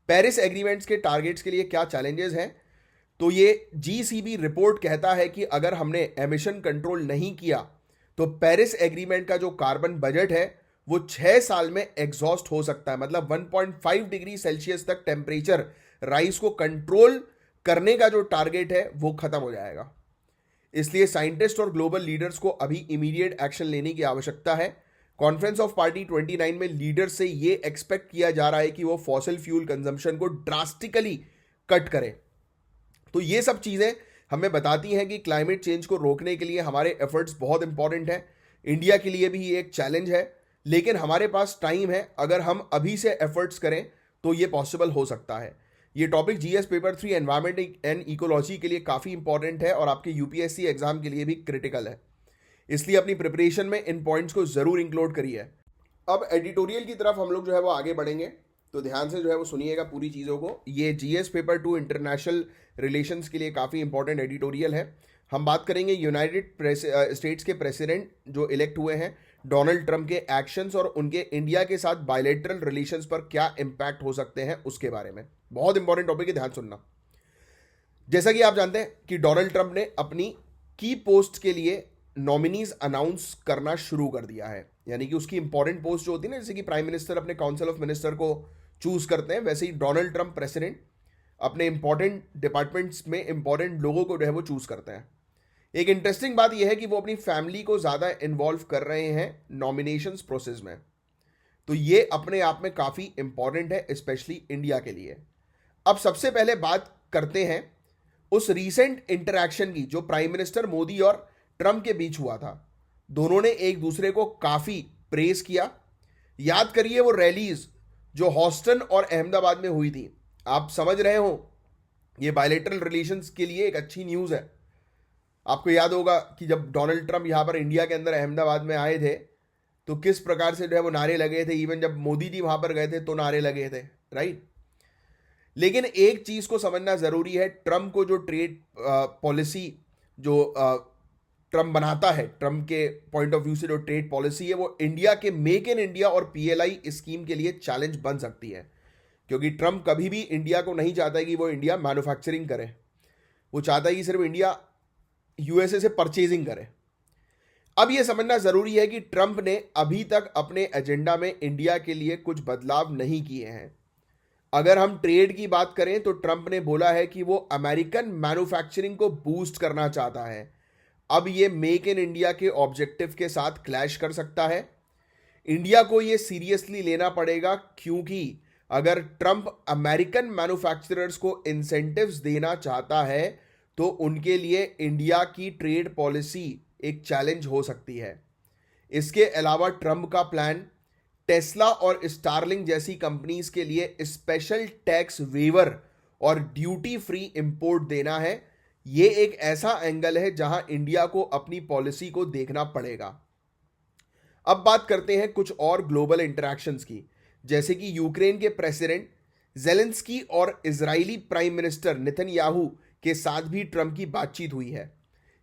पेरिस एग्रीमेंट्स के टारगेट्स के लिए क्या चैलेंजेस हैं? तो ये जीसीबी रिपोर्ट कहता है कि अगर हमने एमिशन कंट्रोल नहीं किया तो पेरिस एग्रीमेंट का जो कार्बन बजट है वो 6 साल में एग्जॉस्ट हो सकता है। मतलब 1.5 डिग्री सेल्सियस तक टेम्परेचर राइज को कंट्रोल करने का जो टारगेट है वो खत्म हो जाएगा। इसलिए साइंटिस्ट और ग्लोबल लीडर्स को अभी इमीडिएट एक्शन लेने की आवश्यकता है। कॉन्फ्रेंस ऑफ पार्टी 29 में लीडर से ये एक्सपेक्ट किया जा रहा है कि वो फॉसिल फ्यूल कंजम्पशन को ड्रास्टिकली कट करें। तो ये सब चीजें हमें बताती हैं कि क्लाइमेट चेंज को रोकने के लिए हमारे एफर्ट्स बहुत इंपॉर्टेंट हैं। इंडिया के लिए भी ये एक चैलेंज है, लेकिन हमारे पास टाइम है। अगर हम अभी से एफर्ट्स करें तो ये पॉसिबल हो सकता है। ये topic GS paper 3 environment and ecology के लिए काफ़ी इंपॉर्टेंट है और आपके यूपीएससी एग्जाम के लिए भी क्रिटिकल है। इसलिए अपनी प्रिपरेशन में इन पॉइंट्स को ज़रूर इंक्लूड करिए। अब एडिटोरियल की तरफ हम लोग जो है वो आगे बढ़ेंगे, तो ध्यान से जो है वो सुनिएगा पूरी चीज़ों को। ये जीएस पेपर 2 इंटरनेशनल रिलेशंस के लिए काफ़ी इंपॉर्टेंट एडिटोरियल है। हम बात करेंगे यूनाइटेड स्टेट्स के प्रेसिडेंट जो इलेक्ट हुए हैं, डोनाल्ड ट्रंप के एक्शंस और उनके इंडिया के साथ बायलैटरल रिलेशंस पर क्या इंपैक्ट हो सकते हैं उसके बारे में। बहुत इंपॉर्टेंट टॉपिक है, ध्यान सुनना। जैसा कि आप जानते हैं कि डोनाल्ड ट्रंप ने अपनी की पोस्ट के लिए नॉमिनीज अनाउंस करना शुरू कर दिया है। यानी कि उसकी इंपॉर्टेंट पोस्ट जो होती है ना, जैसे कि प्राइम मिनिस्टर अपने काउंसिल ऑफ मिनिस्टर को चूज करते हैं, वैसे ही डोनाल्ड ट्रंप प्रेसिडेंट अपने इंपॉर्टेंट डिपार्टमेंट्स में इंपॉर्टेंट लोगों को जो है वो चूज करते हैं। एक इंटरेस्टिंग बात यह है कि वो अपनी फैमिली को ज़्यादा इन्वॉल्व कर रहे हैं नॉमिनेशंस प्रोसेस में। तो ये अपने आप में काफ़ी इंपॉर्टेंट है, स्पेशली इंडिया के लिए। अब सबसे पहले बात करते हैं उस रीसेंट इंटरैक्शन की जो प्राइम मिनिस्टर मोदी और ट्रंप के बीच हुआ था। दोनों ने एक दूसरे को काफ़ी प्रेज किया। याद करिए वो रैलीज जो हॉस्टन और अहमदाबाद में हुई थी। आप समझ रहे हो ये बायलैटरल रिलेशंस के लिए एक अच्छी न्यूज़ है। आपको याद होगा कि जब डोनाल्ड ट्रंप यहाँ पर इंडिया के अंदर अहमदाबाद में आए थे तो किस प्रकार से जो है वो नारे लगे थे। इवन जब मोदी जी वहाँ पर गए थे तो नारे लगे थे, राइट। लेकिन एक चीज़ को समझना ज़रूरी है, ट्रंप को जो ट्रेड पॉलिसी जो ट्रंप बनाता है, ट्रंप के पॉइंट ऑफ व्यू से जो ट्रेड पॉलिसी है वो इंडिया के मेक इन इंडिया और पीएलआई स्कीम के लिए चैलेंज बन सकती है। क्योंकि ट्रंप कभी भी इंडिया को नहीं चाहता है कि वो इंडिया मैन्युफैक्चरिंग करे, वो चाहता है कि सिर्फ इंडिया यूएसए से परचेजिंग करे। अब यह समझना जरूरी है कि ट्रंप ने अभी तक अपने एजेंडा में इंडिया के लिए कुछ बदलाव नहीं किए हैं। अगर हम ट्रेड की बात करें तो ट्रंप ने बोला है कि वो अमेरिकन मैन्युफैक्चरिंग को बूस्ट करना चाहता है। अब ये मेक इन इंडिया के ऑब्जेक्टिव के साथ क्लैश कर सकता है। इंडिया को ये सीरियसली लेना पड़ेगा, क्योंकि अगर ट्रंप अमेरिकन मैन्युफैक्चरर्स को इंसेंटिव्स देना चाहता है तो उनके लिए इंडिया की ट्रेड पॉलिसी एक चैलेंज हो सकती है। इसके अलावा ट्रंप का प्लान टेस्ला और स्टारलिंक जैसी कंपनीज के लिए स्पेशल टैक्स वेवर और ड्यूटी फ्री इंपोर्ट देना है। यह एक ऐसा एंगल है जहां इंडिया को अपनी पॉलिसी को देखना पड़ेगा। अब बात करते हैं कुछ और ग्लोबल इंटरैक्शंस की, जैसे कि यूक्रेन के प्रेसिडेंट जेलेंस्की और इजरायली प्राइम मिनिस्टर नेतन्याहू के साथ भी ट्रंप की बातचीत हुई है।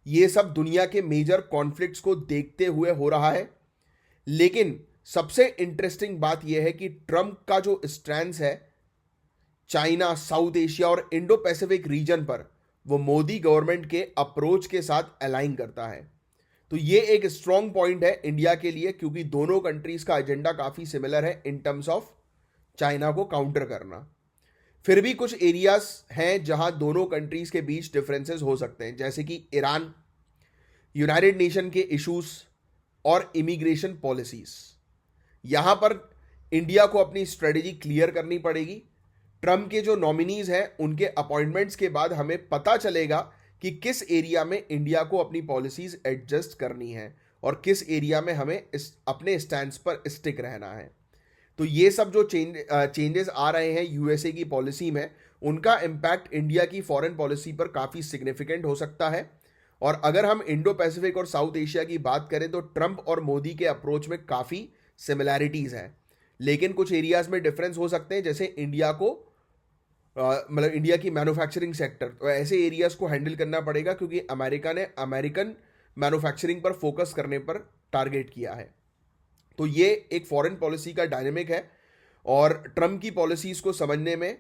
ये सब दुनिया के मेजर कॉन्फ्लिक्ट्स को देखते हुए हो रहा है। लेकिन सबसे इंटरेस्टिंग बात यह है कि ट्रंप का जो स्टैंड है चाइना, साउथ एशिया और इंडो पैसिफिक रीजन पर, वो मोदी गवर्नमेंट के अप्रोच के साथ अलाइन करता है। तो ये एक स्ट्रॉन्ग पॉइंट है इंडिया के लिए, क्योंकि दोनों कंट्रीज का एजेंडा काफी सिमिलर है इन टर्म्स ऑफ चाइना को काउंटर करना। फिर भी कुछ एरियाज हैं जहां दोनों कंट्रीज के बीच डिफरेंसेस हो सकते हैं, जैसे कि ईरान, यूनाइटेड नेशन के इश्यूज और इमिग्रेशन पॉलिसीज। यहां पर इंडिया को अपनी स्ट्रेटेजी क्लियर करनी पड़ेगी। ट्रंप के जो नॉमिनीज हैं उनके अपॉइंटमेंट्स के बाद हमें पता चलेगा कि किस एरिया में इंडिया को अपनी पॉलिसीज एडजस्ट करनी है और किस एरिया में हमें अपने स्टैंड पर स्टिक रहना है। तो ये सब जो चेंजेस आ रहे हैं यूएसए की पॉलिसी में, उनका इम्पैक्ट इंडिया की फॉरेन पॉलिसी पर काफ़ी सिग्निफिकेंट हो सकता है। और अगर हम इंडो पैसिफिक और साउथ एशिया की बात करें तो ट्रंप और मोदी के अप्रोच में काफ़ी सिमिलैरिटीज़ हैं, लेकिन कुछ एरियाज में डिफरेंस हो सकते हैं, जैसे इंडिया को मतलब इंडिया की मैन्युफैक्चरिंग सेक्टर, तो ऐसे एरियाज को हैंडल करना पड़ेगा क्योंकि अमेरिका ने अमेरिकन मैन्युफैक्चरिंग पर फोकस करने पर टारगेट किया है। तो ये एक फॉरेन पॉलिसी का डायनेमिक है और ट्रंप की पॉलिसीज को समझने में,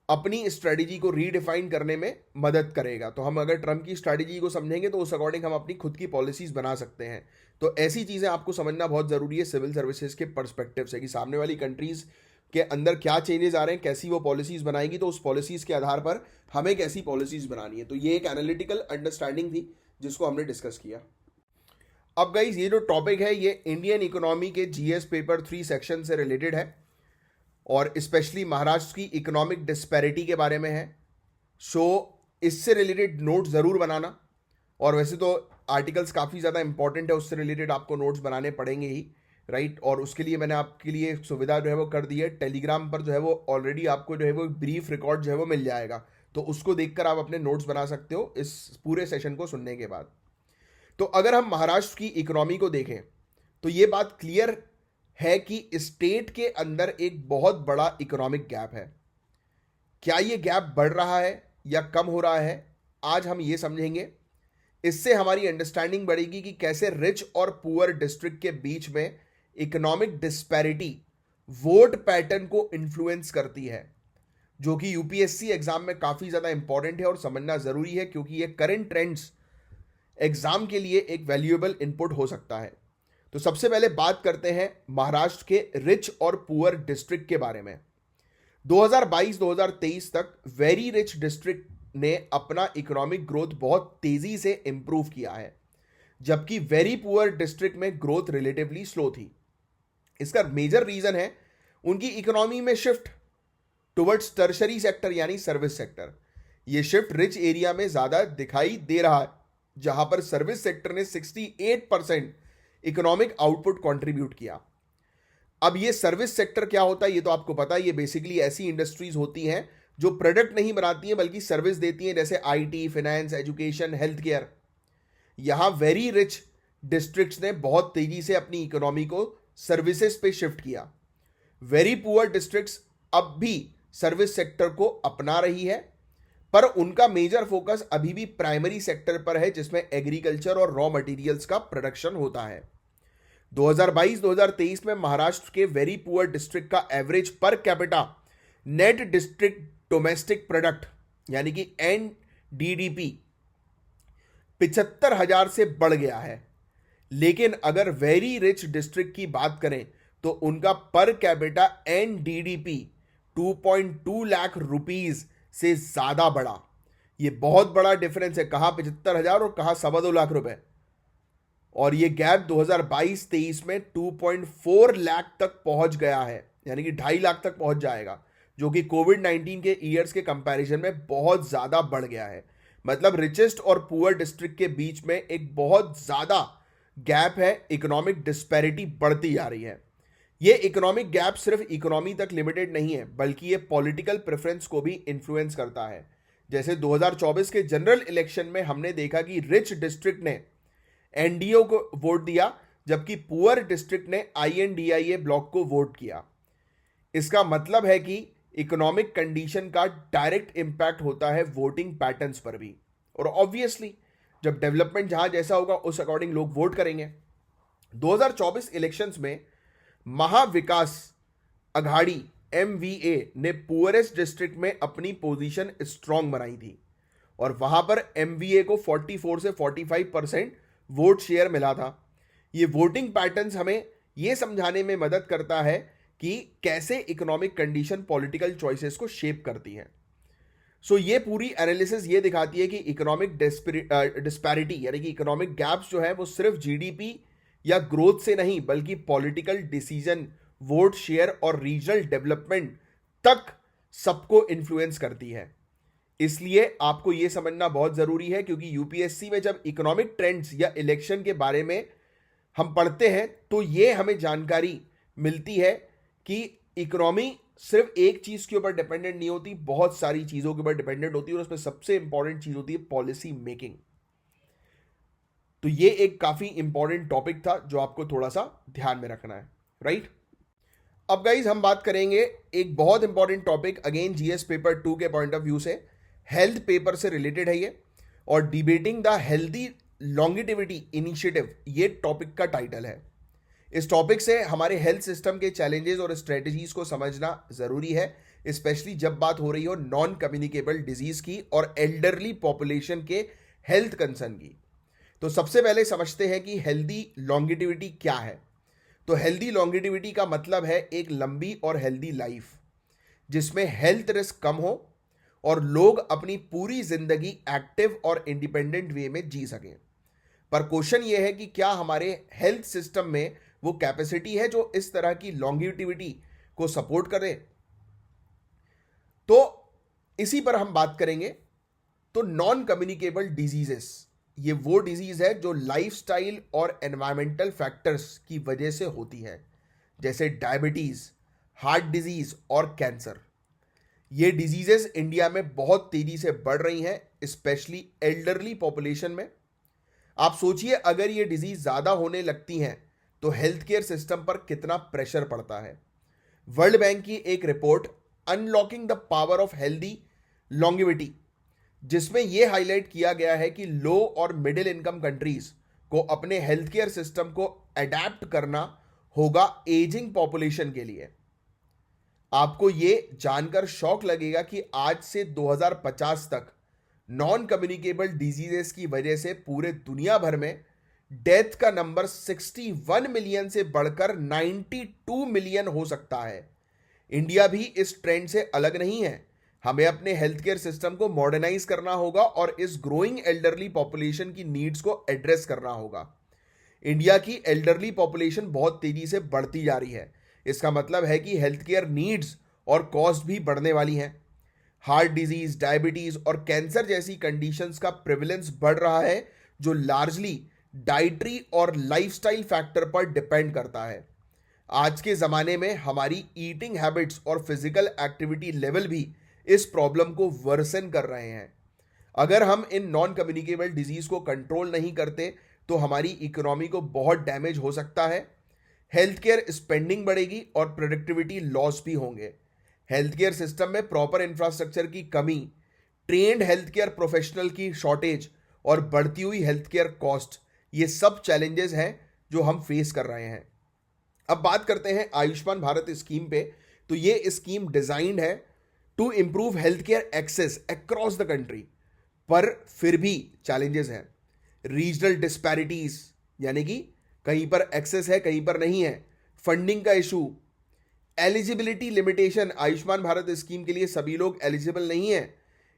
अपनी स्ट्रेटजी को रीडिफाइन करने में मदद करेगा। तो हम अगर ट्रंप की स्ट्रेटजी को समझेंगे तो उस अकॉर्डिंग हम अपनी खुद की पॉलिसीज बना सकते हैं। तो ऐसी चीज़ें आपको समझना बहुत ज़रूरी है सिविल सर्विसेज के पर्सपेक्टिव से, कि सामने वाली कंट्रीज़ के अंदर क्या चेंजेस आ रहे हैं, कैसी वो पॉलिसीज़ बनाएगी, तो उस पॉलिसीज़ के आधार पर हमें कैसी पॉलिसीज़ बनानी है। तो ये एक एनालिटिकल अंडरस्टैंडिंग थी जिसको हमने डिस्कस किया। अब गाइस, ये जो टॉपिक है ये इंडियन इकोनॉमी के जीएस पेपर 3 सेक्शन से रिलेटेड है और स्पेशली महाराष्ट्र की इकोनॉमिक डिस्पैरिटी के बारे में है। सो इससे रिलेटेड नोट ज़रूर बनाना, और वैसे तो आर्टिकल्स काफ़ी ज़्यादा इंपॉर्टेंट है, उससे रिलेटेड आपको नोट्स बनाने पड़ेंगे ही, राइट। और उसके लिए मैंने आपके लिए एक सुविधा जो है वो कर दी है, टेलीग्राम पर जो है वो ऑलरेडी आपको जो है वो ब्रीफ रिकॉर्ड जो है वो मिल जाएगा, तो उसको देखकर आप अपने नोट्स बना सकते हो इस पूरे सेशन को सुनने के बाद। तो अगर हम महाराष्ट्र की इकोनॉमी को देखें तो ये बात क्लियर है कि स्टेट के अंदर एक बहुत बड़ा इकोनॉमिक गैप है। क्या ये गैप बढ़ रहा है या कम हो रहा है, आज हम ये समझेंगे। इससे हमारी अंडरस्टैंडिंग बढ़ेगी कि कैसे रिच और पुअर डिस्ट्रिक्ट के बीच में इकोनॉमिक डिस्पैरिटी वोट पैटर्न को इन्फ्लुएंस करती है, जो कि यूपीएससी एग्जाम में काफ़ी ज़्यादा इंपॉर्टेंट है और समझना ज़रूरी है, क्योंकि ये करंट ट्रेंड्स एग्जाम के लिए एक वैल्यूएबल इनपुट हो सकता है। तो सबसे पहले बात करते हैं महाराष्ट्र के रिच और पुअर डिस्ट्रिक्ट के बारे में। 2022-2023 तक वेरी रिच डिस्ट्रिक्ट ने अपना इकोनॉमिक ग्रोथ बहुत तेजी से इंप्रूव किया है, जबकि वेरी पुअर डिस्ट्रिक्ट में ग्रोथ रिलेटिवली स्लो थी। इसका मेजर रीजन है उनकी इकोनॉमी में शिफ्ट टुवर्ड्स टर्शरी सेक्टर यानी सर्विस सेक्टर। यह शिफ्ट रिच एरिया में ज्यादा दिखाई दे रहा है, जहां पर सर्विस सेक्टर ने 68% इकोनॉमिक आउटपुट कंट्रीब्यूट किया। अब ये सर्विस सेक्टर क्या होता है ये तो आपको पता है, ये बेसिकली ऐसी इंडस्ट्रीज होती हैं जो प्रोडक्ट नहीं बनाती हैं बल्कि सर्विस देती हैं, जैसे IT, finance, education, health care. यहां वेरी रिच डिस्ट्रिक्ट्स ने बहुत तेजी से अपनी इकोनॉमी को सर्विसेज पे शिफ्ट किया। वेरी पुअर डिस्ट्रिक्ट्स अब भी सर्विस सेक्टर को अपना रही है, पर उनका मेजर फोकस अभी भी प्राइमरी सेक्टर पर है, जिसमें एग्रीकल्चर और रॉ मटेरियल्स का प्रोडक्शन होता है। 2022-2023 में महाराष्ट्र के वेरी पुअर डिस्ट्रिक्ट का average per capita net district domestic product यानी कि एनडीडीपी 75,000 से बढ़ गया है। लेकिन अगर वेरी रिच डिस्ट्रिक्ट की बात करें तो उनका पर कैपिटा एनडीडीपी 2.2 लाख रुपीज से ज्यादा बढ़ा। ये बहुत बड़ा डिफरेंस है, कहां 75,000 और कहां 2.25 लाख रुपए। और ये गैप 2022-23 में 2.4 लाख तक पहुंच गया है, यानी कि 2.5 लाख तक पहुंच जाएगा, जो कि कोविड-19 के ईयर्स के कंपैरिजन में बहुत ज्यादा बढ़ गया है। मतलब रिचेस्ट और पुअर डिस्ट्रिक्ट के बीच में एक बहुत ज्यादा गैप है, इकोनॉमिक डिस्पैरिटी बढ़ती जा रही है। ये इकोनॉमिक गैप सिर्फ इकोनॉमी तक लिमिटेड नहीं है, बल्कि ये पॉलिटिकल प्रेफरेंस को भी इन्फ्लुएंस करता है। जैसे 2024 के जनरल इलेक्शन में हमने देखा कि रिच डिस्ट्रिक्ट ने एनडीए को वोट दिया, जबकि पुअर डिस्ट्रिक्ट ने INDIA ब्लॉक को वोट किया। इसका मतलब है कि इकोनॉमिक कंडीशन का डायरेक्ट इंपैक्ट होता है वोटिंग पैटर्न्स पर भी, और ऑब्वियसली जब डेवलपमेंट जहां जैसा होगा उस अकॉर्डिंग लोग वोट करेंगे। 2024 इलेक्शंस में महाविकास अघाड़ी MVA ने पुअरेस्ट डिस्ट्रिक्ट में अपनी पोजीशन स्ट्रांग बनाई थी और वहां पर MVA को 44 से 45% वोट शेयर मिला था। ये वोटिंग पैटर्न्स हमें यह समझाने में मदद करता है कि कैसे इकोनॉमिक कंडीशन पॉलिटिकल चॉइसेस को शेप करती है। सो ये पूरी एनालिसिस ये दिखाती है कि इकोनॉमिक डिस्पैरिटी यानी कि इकोनॉमिक गैप्स जो है वो सिर्फ GDP या ग्रोथ से नहीं बल्कि पॉलिटिकल डिसीजन, वोट शेयर और रीजनल डेवलपमेंट तक सबको इन्फ्लुएंस करती है। इसलिए आपको यह समझना बहुत जरूरी है, क्योंकि UPSC में जब इकोनॉमिक ट्रेंड्स या इलेक्शन के बारे में हम पढ़ते हैं तो यह हमें जानकारी मिलती है कि इकोनॉमी सिर्फ एक चीज के ऊपर डिपेंडेंट नहीं होती, बहुत सारी चीजों के ऊपर डिपेंडेंट होती है और उसमें सबसे इंपॉर्टेंट चीज होती है पॉलिसी मेकिंग। तो ये एक काफी इंपॉर्टेंट टॉपिक था जो आपको थोड़ा सा ध्यान में रखना है, राइट। अब गाइज हम बात करेंगे एक बहुत important topic, again GS paper 2 के पॉइंट ऑफ व्यू से, हेल्थ पेपर से रिलेटेड है ये, और debating the healthy longevity initiative ये टॉपिक का टाइटल है। इस टॉपिक से हमारे हेल्थ सिस्टम के चैलेंजेस और स्ट्रेटजीज को समझना जरूरी है, स्पेशली जब बात हो रही हो नॉन कम्युनिकेबल डिजीज की और एल्डरली पॉपुलेशन के हेल्थ कंसर्न की। तो सबसे पहले समझते हैं कि हेल्दी लॉन्गिटिविटी क्या है। तो हेल्दी लॉन्गिटिविटी का मतलब है एक लंबी और हेल्दी लाइफ जिसमें हेल्थ रिस्क कम हो और लोग अपनी पूरी जिंदगी एक्टिव और इंडिपेंडेंट वे में जी सकें। पर क्वेश्चन यह है कि क्या हमारे हेल्थ सिस्टम में वो कैपेसिटी है जो इस तरह की लॉन्गिविटी को सपोर्ट करे। तो इसी पर हम बात करेंगे। तो नॉन कम्युनिकेबल डिजीजेस ये वो डिजीज है जो लाइफस्टाइल और एनवायरमेंटल फैक्टर्स की वजह से होती है, जैसे डायबिटीज, हार्ट डिजीज और कैंसर। ये डिजीजेस इंडिया में बहुत तेजी से बढ़ रही हैं, स्पेशली एल्डरली पॉपुलेशन में। आप सोचिए अगर ये डिजीज ज्यादा होने लगती हैं तो हेल्थ केयर सिस्टम पर कितना प्रेशर पड़ता है। वर्ल्ड बैंक की एक report unlocking the power of healthy longevity, जिसमें यह हाईलाइट किया गया है कि लो और मिडिल इनकम कंट्रीज को अपने हेल्थ केयर सिस्टम को अडेप्ट करना होगा एजिंग पॉपुलेशन के लिए। आपको यह जानकर शॉक लगेगा कि आज से 2050 तक नॉन कम्युनिकेबल डिजीजेस की वजह से पूरे दुनिया भर में डेथ का नंबर 61 मिलियन से बढ़कर 92 मिलियन हो सकता है। इंडिया भी इस ट्रेंड से अलग नहीं है। हमें अपने हेल्थ केयर सिस्टम को मॉडर्नाइज करना होगा और इस ग्रोइंग एल्डरली पॉपुलेशन की नीड्स को एड्रेस करना होगा। इंडिया की एल्डरली पॉपुलेशन बहुत तेजी से बढ़ती जा रही है। इसका मतलब है कि हेल्थ केयर नीड्स और कॉस्ट भी बढ़ने वाली हैं। हार्ट डिजीज, डायबिटीज और कैंसर जैसी कंडीशंस का प्रेवलेंस बढ़ रहा है, जो लार्जली डाइटरी और लाइफस्टाइल फैक्टर पर डिपेंड करता है। आज के ज़माने में हमारी ईटिंग हैबिट्स और फिजिकल एक्टिविटी लेवल भी इस प्रॉब्लम को वर्सन कर रहे हैं। अगर हम इन नॉन कम्युनिकेबल डिजीज को कंट्रोल नहीं करते तो हमारी इकोनॉमी को बहुत डैमेज हो सकता है। हेल्थ केयर स्पेंडिंग बढ़ेगी और प्रोडक्टिविटी लॉस भी होंगे। हेल्थ केयर सिस्टम में प्रॉपर इंफ्रास्ट्रक्चर की कमी, ट्रेन्ड हेल्थ केयर प्रोफेशनल की शॉर्टेज और बढ़ती हुई हेल्थ केयर कॉस्ट, ये सब चैलेंजेस हैं जो हम फेस कर रहे हैं। अब बात करते हैं आयुष्मान भारत स्कीम पे। तो ये स्कीम डिजाइंड है to improve health care access across the country, पर फिर भी चैलेंजेस हैं। रीजनल डिस्पैरिटीज, यानी कि कहीं पर एक्सेस है कहीं पर नहीं है। फंडिंग का issue, eligibility limitation, Ayushman Bharat scheme के लिए सभी लोग एलिजिबल नहीं है।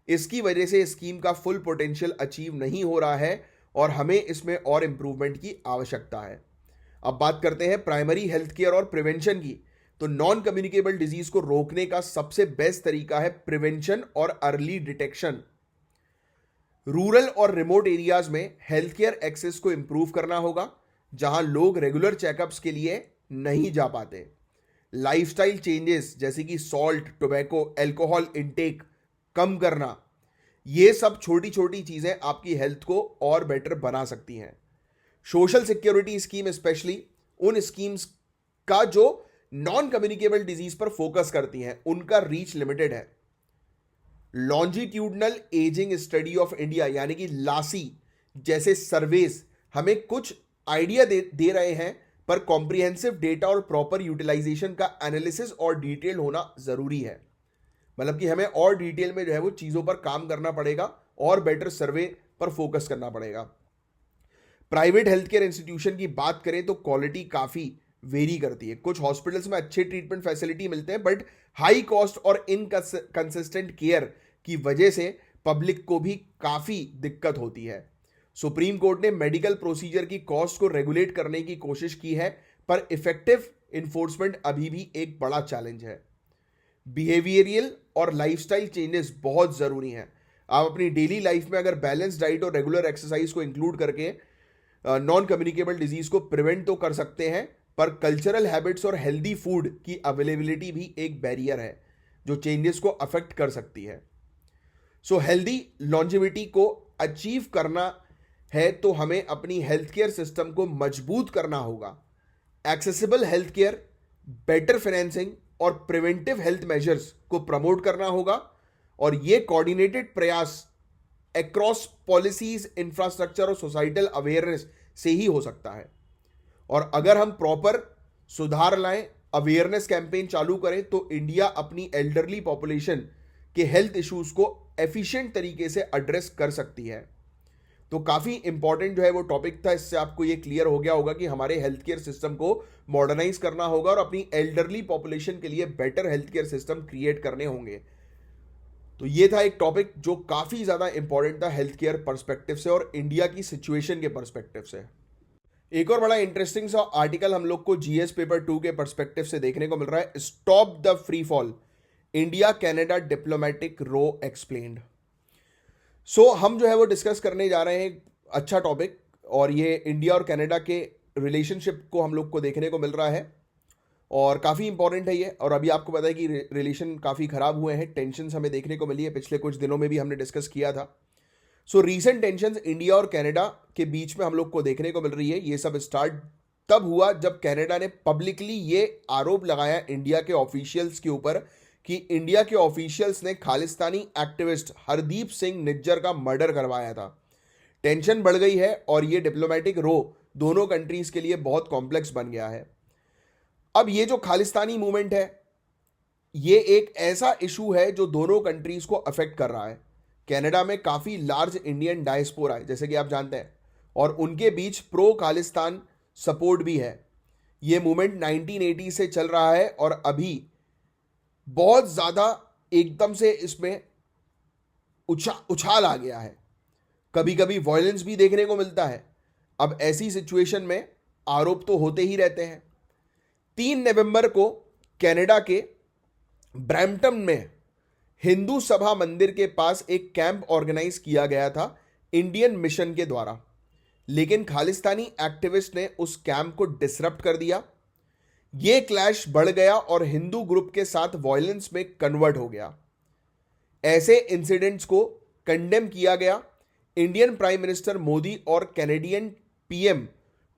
इसकी वजह से स्कीम का फुल पोटेंशियल अचीव नहीं हो रहा है और हमें इसमें और इंप्रूवमेंट की आवश्यकता है। अब बात करते हैं प्राइमरी हेल्थ केयर और प्रिवेंशन की। तो नॉन कम्युनिकेबल डिजीज को रोकने का सबसे बेस्ट तरीका है प्रिवेंशन और अर्ली डिटेक्शन। रूरल और रिमोट एरियाज में हेल्थ केयर एक्सेस को इंप्रूव करना होगा, जहां लोग रेगुलर चेकअप्स के लिए नहीं जा पाते। लाइफस्टाइल चेंजेस जैसे कि सॉल्ट, टोबैको, अल्कोहल इंटेक कम करना, ये सब छोटी छोटी चीजें आपकी हेल्थ को और बेटर बना सकती हैं। सोशल सिक्योरिटी स्कीम स्पेशली उन स्कीम्स का जो नॉन कम्युनिकेबल डिजीज पर फोकस करती हैं, उनका रीच लिमिटेड है। Longitudinal ageing study of India यानी कि लासी जैसे सर्वेज हमें कुछ आइडिया दे रहे हैं, पर कॉम्प्रिहेंसिव डेटा और प्रॉपर यूटिलाइजेशन का एनालिसिस और डिटेल होना जरूरी है। मतलब कि हमें और डिटेल में जो है वो चीजों पर काम करना पड़ेगा और बेटर सर्वे पर फोकस करना पड़ेगा। प्राइवेट हेल्थ केयर इंस्टीट्यूशन की बात करें तो क्वालिटी काफी वेरी करती है। कुछ हॉस्पिटल्स में अच्छे ट्रीटमेंट फैसिलिटी मिलते हैं, बट हाई कॉस्ट और इनकंसिस्टेंट केयर की वजह से पब्लिक को भी काफी दिक्कत होती है। सुप्रीम कोर्ट ने मेडिकल प्रोसीजर की कॉस्ट को रेगुलेट करने की कोशिश की है, पर इफेक्टिव इन्फोर्समेंट अभी भी एक बड़ा चैलेंज है। बिहेवियरल और लाइफस्टाइल चेंजेस बहुत जरूरी हैं। आप अपनी डेली लाइफ में अगर बैलेंस डाइट और रेगुलर एक्सरसाइज को इंक्लूड करके नॉन कम्युनिकेबल डिजीज को प्रिवेंट तो कर सकते हैं, पर कल्चरल हैबिट्स और हेल्दी फूड की अवेलेबिलिटी भी एक बैरियर है जो चेंजेस को अफेक्ट कर सकती है। सो हेल्दी लॉन्जेविटी को अचीव करना है तो हमें अपनी हेल्थ केयर सिस्टम को मजबूत करना होगा। Accessible health care, better financing और प्रिवेंटिव हेल्थ मेजर्स को प्रमोट करना होगा, और ये कोऑर्डिनेटेड प्रयास अक्रॉस पॉलिसीज, इंफ्रास्ट्रक्चर और सोसाइटल अवेयरनेस से ही हो सकता है। और अगर हम प्रॉपर सुधार लाएं, अवेयरनेस कैंपेन चालू करें, तो इंडिया अपनी एल्डरली पॉपुलेशन के हेल्थ इश्यूज को एफिशिएंट तरीके से एड्रेस कर सकती है। तो काफी इंपॉर्टेंट जो है वो टॉपिक था। इससे आपको ये क्लियर हो गया होगा कि हमारे हेल्थ केयर सिस्टम को मॉडर्नाइज करना होगा और अपनी एल्डरली पॉपुलेशन के लिए better health care system create करने होंगे। तो ये था एक टॉपिक जो काफी ज्यादा इंपॉर्टेंट था हेल्थ केयर पर्सपेक्टिव से और इंडिया की सिचुएशन के पर्सपेक्टिव से। एक और बड़ा इंटरेस्टिंग सा आर्टिकल हम लोग को जीएस पेपर 2 के पर्सपेक्टिव से देखने को मिल रहा है। Stop the free fall, India Canada diplomatic row explained. So हम जो है वो डिस्कस करने जा रहे हैं अच्छा टॉपिक, और ये इंडिया और कनाडा के रिलेशनशिप को हम लोग को देखने को मिल रहा है और काफ़ी इंपॉर्टेंट है ये। और अभी आपको पता है कि रिलेशन काफ़ी ख़राब हुए हैं, टेंशन्स हमें देखने को मिली है, पिछले कुछ दिनों में भी हमने डिस्कस किया था। सो रीसेंट टेंशन्स इंडिया और कनाडा के बीच में हम लोग को देखने को मिल रही है। ये सब स्टार्ट तब हुआ जब कनाडा ने पब्लिकली ये आरोप लगाया इंडिया के ऑफिशियल्स के ऊपर कि इंडिया के ऑफिशियल्स ने खालिस्तानी एक्टिविस्ट हरदीप सिंह निज्जर का मर्डर करवाया था। टेंशन बढ़ गई है और ये डिप्लोमेटिक रो दोनों कंट्रीज के लिए बहुत कॉम्प्लेक्स बन गया है। अब ये जो खालिस्तानी मूवमेंट है, ये एक ऐसा इशू है जो दोनों कंट्रीज को अफेक्ट कर रहा है। कनाडा में काफ़ी लार्ज इंडियन डायस्पोरा है, जैसे कि आप जानते हैं, और उनके बीच प्रो खालिस्तान सपोर्ट भी है। ये मूवमेंट 1980 से चल रहा है और अभी बहुत ज़्यादा एकदम से इसमें उछाल आ गया है। कभी कभी वायलेंस भी देखने को मिलता है। अब ऐसी सिचुएशन में आरोप तो होते ही रहते हैं। 3 नवंबर को कनाडा के ब्रैम्पटन में हिंदू सभा मंदिर के पास एक कैंप ऑर्गेनाइज किया गया था इंडियन मिशन के द्वारा, लेकिन खालिस्तानी एक्टिविस्ट ने उस कैंप को डिसरप्ट कर दिया। यह क्लैश बढ़ गया और हिंदू ग्रुप के साथ वायलेंस में कन्वर्ट हो गया। ऐसे इंसिडेंट्स को कंडेम किया गया। इंडियन प्राइम मिनिस्टर मोदी और कैनेडियन पीएम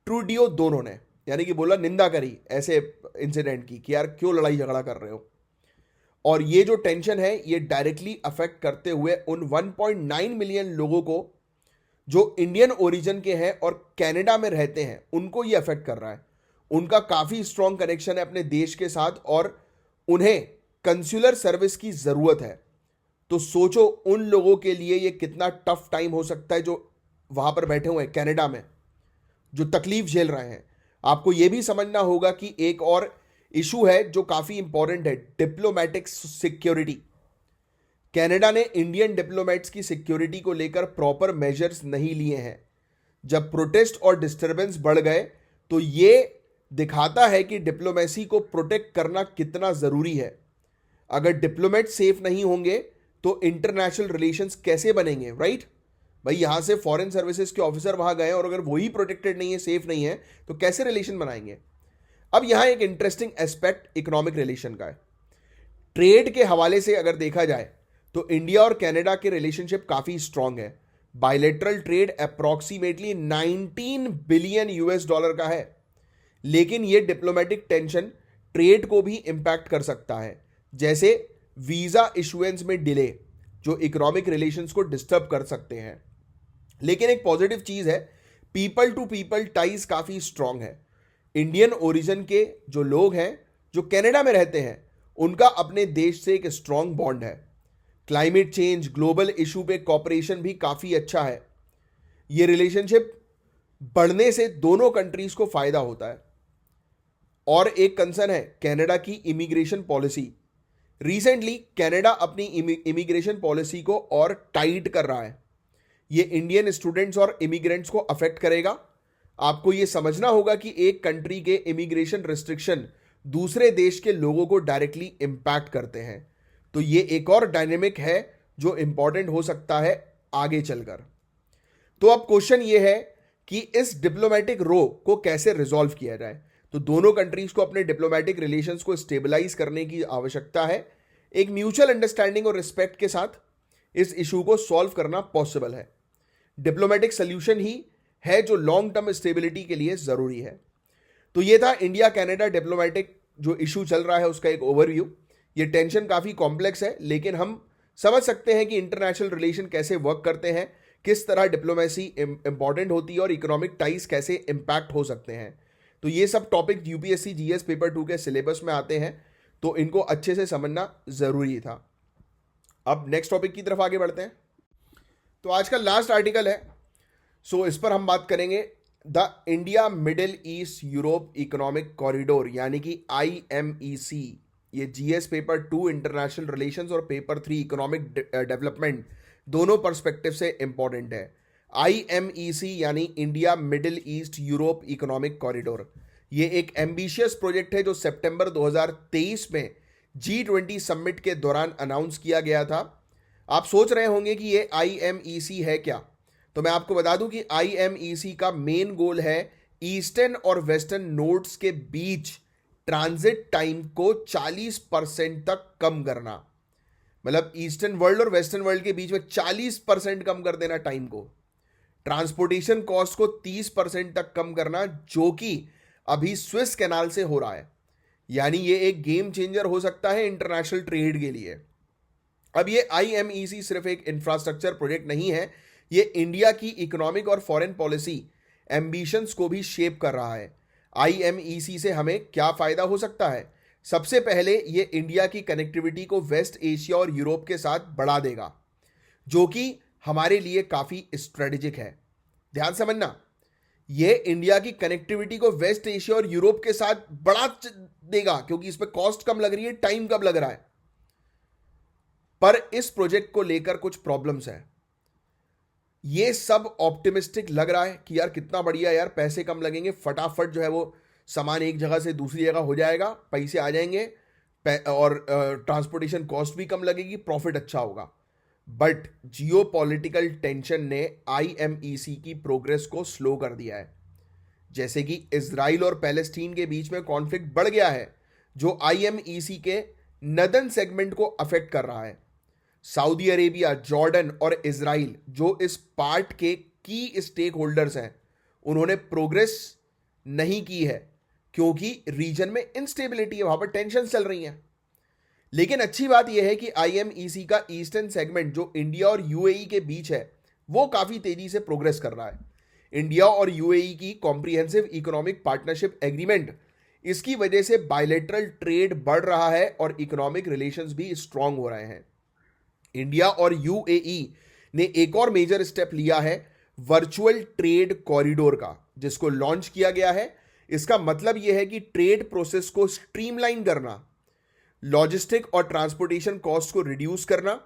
ट्रूडियो दोनों ने, यानी कि बोला, निंदा करी ऐसे इंसिडेंट की कि यार क्यों लड़ाई झगड़ा कर रहे हो। और ये जो टेंशन है ये डायरेक्टली अफेक्ट करते हुए उन 1.9 मिलियन लोगों को जो इंडियन ओरिजिन के हैं और कनाडा में रहते हैं, उनको ये अफेक्ट कर रहा है। उनका काफ़ी स्ट्रॉन्ग कनेक्शन है अपने देश के साथ और उन्हें कंसुलर सर्विस की ज़रूरत है। तो सोचो उन लोगों के लिए ये कितना टफ टाइम हो सकता है जो वहाँ पर बैठे हुए हैं कनाडा में, जो तकलीफ झेल रहे हैं। आपको ये भी समझना होगा कि एक और इशू है जो काफ़ी इंपॉर्टेंट है, डिप्लोमेटिक सिक्योरिटी। कनाडा ने इंडियन डिप्लोमेट्स की सिक्योरिटी को लेकर प्रॉपर मेजर्स नहीं लिए हैं। जब प्रोटेस्ट और डिस्टर्बेंस बढ़ गए तो ये दिखाता है कि डिप्लोमेसी को प्रोटेक्ट करना कितना ज़रूरी है। अगर डिप्लोमेट सेफ नहीं होंगे तो इंटरनेशनल रिलेशंस कैसे बनेंगे, राइट? भाई यहाँ से फॉरेन सर्विसेज के ऑफिसर वहाँ गए और अगर वही प्रोटेक्टेड नहीं है, सेफ नहीं है, तो कैसे रिलेशन बनाएंगे? अब यहाँ एक इंटरेस्टिंग एस्पेक्ट इकोनॉमिक रिलेशन का है। ट्रेड के हवाले से अगर देखा जाए तो इंडिया और कनाडा के रिलेशनशिप काफ़ी स्ट्रांग है। Bilateral trade approximately 19 billion US dollar का है, लेकिन यह डिप्लोमेटिक टेंशन ट्रेड को भी इंपैक्ट कर सकता है, जैसे वीजा इशुएंस में डिले, जो इकोनॉमिक रिलेशंस को डिस्टर्ब कर सकते हैं। लेकिन एक पॉजिटिव चीज है, पीपल टू पीपल टाइज काफी स्ट्रांग है। इंडियन ओरिजिन के जो लोग हैं जो कनाडा में रहते हैं, उनका अपने देश से एक स्ट्रांग बॉन्ड है। क्लाइमेट चेंज, ग्लोबल इशू पे कॉपरेशन भी काफी अच्छा है। ये रिलेशनशिप बढ़ने से दोनों कंट्रीज को फायदा होता है। और एक कंसर्न है कनाडा की इमिग्रेशन पॉलिसी। रिसेंटली कनाडा अपनी इमिग्रेशन पॉलिसी को और टाइट कर रहा है। ये इंडियन स्टूडेंट्स और इमिग्रेंट्स को अफेक्ट करेगा। आपको ये समझना होगा कि एक कंट्री के इमिग्रेशन रिस्ट्रिक्शन दूसरे देश के लोगों को डायरेक्टली इंपैक्ट करते हैं। तो ये एक और डायनेमिक है जो इंपॉर्टेंट हो सकता है आगे चलकर। तो अब क्वेश्चन ये है कि इस डिप्लोमेटिक रो को कैसे रिजॉल्व किया जाए। तो दोनों कंट्रीज को अपने डिप्लोमेटिक रिलेशंस को स्टेबलाइज करने की आवश्यकता है। एक म्यूचुअल अंडरस्टैंडिंग और रिस्पेक्ट के साथ इस इशू को सॉल्व करना पॉसिबल है। डिप्लोमेटिक सोल्यूशन ही है जो लॉन्ग टर्म स्टेबिलिटी के लिए जरूरी है। तो ये था इंडिया कनाडा डिप्लोमेटिक जो इशू चल रहा है उसका एक ओवरव्यू। ये टेंशन काफी कॉम्प्लेक्स है, लेकिन हम समझ सकते हैं कि इंटरनेशनल रिलेशन कैसे वर्क करते हैं, किस तरह डिप्लोमेसी इंपॉर्टेंट होती है और इकोनॉमिक टाइज कैसे इंपैक्ट हो सकते हैं। तो ये सब टॉपिक यूपीएससी जीएस पेपर 2 के सिलेबस में आते हैं, तो इनको अच्छे से समझना जरूरी था। अब नेक्स्ट टॉपिक की तरफ आगे बढ़ते हैं। तो आज का लास्ट आर्टिकल है, सो इस पर हम बात करेंगे the India middle east Europe economic corridor, यानी कि IMEC। ये जीएस पेपर 2 इंटरनेशनल रिलेशंस और पेपर 3 इकोनॉमिक डेवलपमेंट दोनों पर्सपेक्टिव से इंपॉर्टेंट है। IMEC यानी India middle east Europe economic corridor, ये एक एम्बिशियस प्रोजेक्ट है जो सितंबर 2023 में G20 समिट के दौरान अनाउंस किया गया था। आप सोच रहे होंगे कि ये IMEC है क्या, तो मैं आपको बता दूं कि IMEC का मेन गोल है ईस्टर्न और वेस्टर्न नोड्स के बीच ट्रांजिट टाइम को 40% तक कम करना। मतलब ईस्टर्न वर्ल्ड और वेस्टर्न वर्ल्ड के बीच में 40% कम कर देना टाइम को। ट्रांसपोर्टेशन कॉस्ट को 30% तक कम करना, जो कि अभी स्विस कैनाल से हो रहा है। यानी ये एक गेम चेंजर हो सकता है इंटरनेशनल ट्रेड के लिए। अब ये IMEC सिर्फ एक इंफ्रास्ट्रक्चर प्रोजेक्ट नहीं है, ये इंडिया की इकोनॉमिक और फॉरेन पॉलिसी एम्बिशंस को भी शेप कर रहा है। IMEC से हमें क्या फायदा हो सकता है? सबसे पहले ये इंडिया की कनेक्टिविटी को वेस्ट एशिया और यूरोप के साथ बढ़ा देगा, जो कि हमारे लिए काफी स्ट्रेटेजिक है। ध्यान समझना, ये इंडिया की कनेक्टिविटी को वेस्ट एशिया और यूरोप के साथ बढ़ा देगा, क्योंकि इस पे कॉस्ट कम लग रही है, टाइम कम लग रहा है। पर इस प्रोजेक्ट को लेकर कुछ प्रॉब्लम्स हैं। ये सब ऑप्टिमिस्टिक लग रहा है कि यार कितना बढ़िया, यार पैसे कम लगेंगे, फटाफट जो है वो सामान एक जगह से दूसरी जगह हो जाएगा, पैसे आ जाएंगे और ट्रांसपोर्टेशन कॉस्ट भी कम लगेगी, प्रॉफिट अच्छा होगा। बट जियोपॉलिटिकल टेंशन ने IMEC की प्रोग्रेस को स्लो कर दिया है। जैसे कि इजराइल और पैलेस्टीन के बीच में कॉन्फ्लिक्ट बढ़ गया है, जो IMEC के नदन सेगमेंट को अफेक्ट कर रहा है। सऊदी अरेबिया, जॉर्डन और इजराइल जो इस पार्ट के की स्टेक होल्डर्स हैं, उन्होंने प्रोग्रेस नहीं की है, क्योंकि रीजन में इंस्टेबिलिटी है, वहां पर टेंशन चल रही हैं। लेकिन अच्छी बात यह है कि IMEC का ईस्टर्न सेगमेंट जो इंडिया और UAE के बीच है, वो काफी तेजी से प्रोग्रेस कर रहा है। इंडिया और UAE की कॉम्प्रिहेंसिव इकोनॉमिक पार्टनरशिप एग्रीमेंट, इसकी वजह से बायलैटरल ट्रेड बढ़ रहा है और इकोनॉमिक रिलेशंस भी स्ट्रांग हो रहे हैं। इंडिया और UAE ने एक और मेजर स्टेप लिया है वर्चुअल ट्रेड कॉरिडोर का, जिसको लॉन्च किया गया है। इसका मतलब यह है कि ट्रेड प्रोसेस को स्ट्रीमलाइन करना, लॉजिस्टिक और ट्रांसपोर्टेशन कॉस्ट को रिड्यूस करना,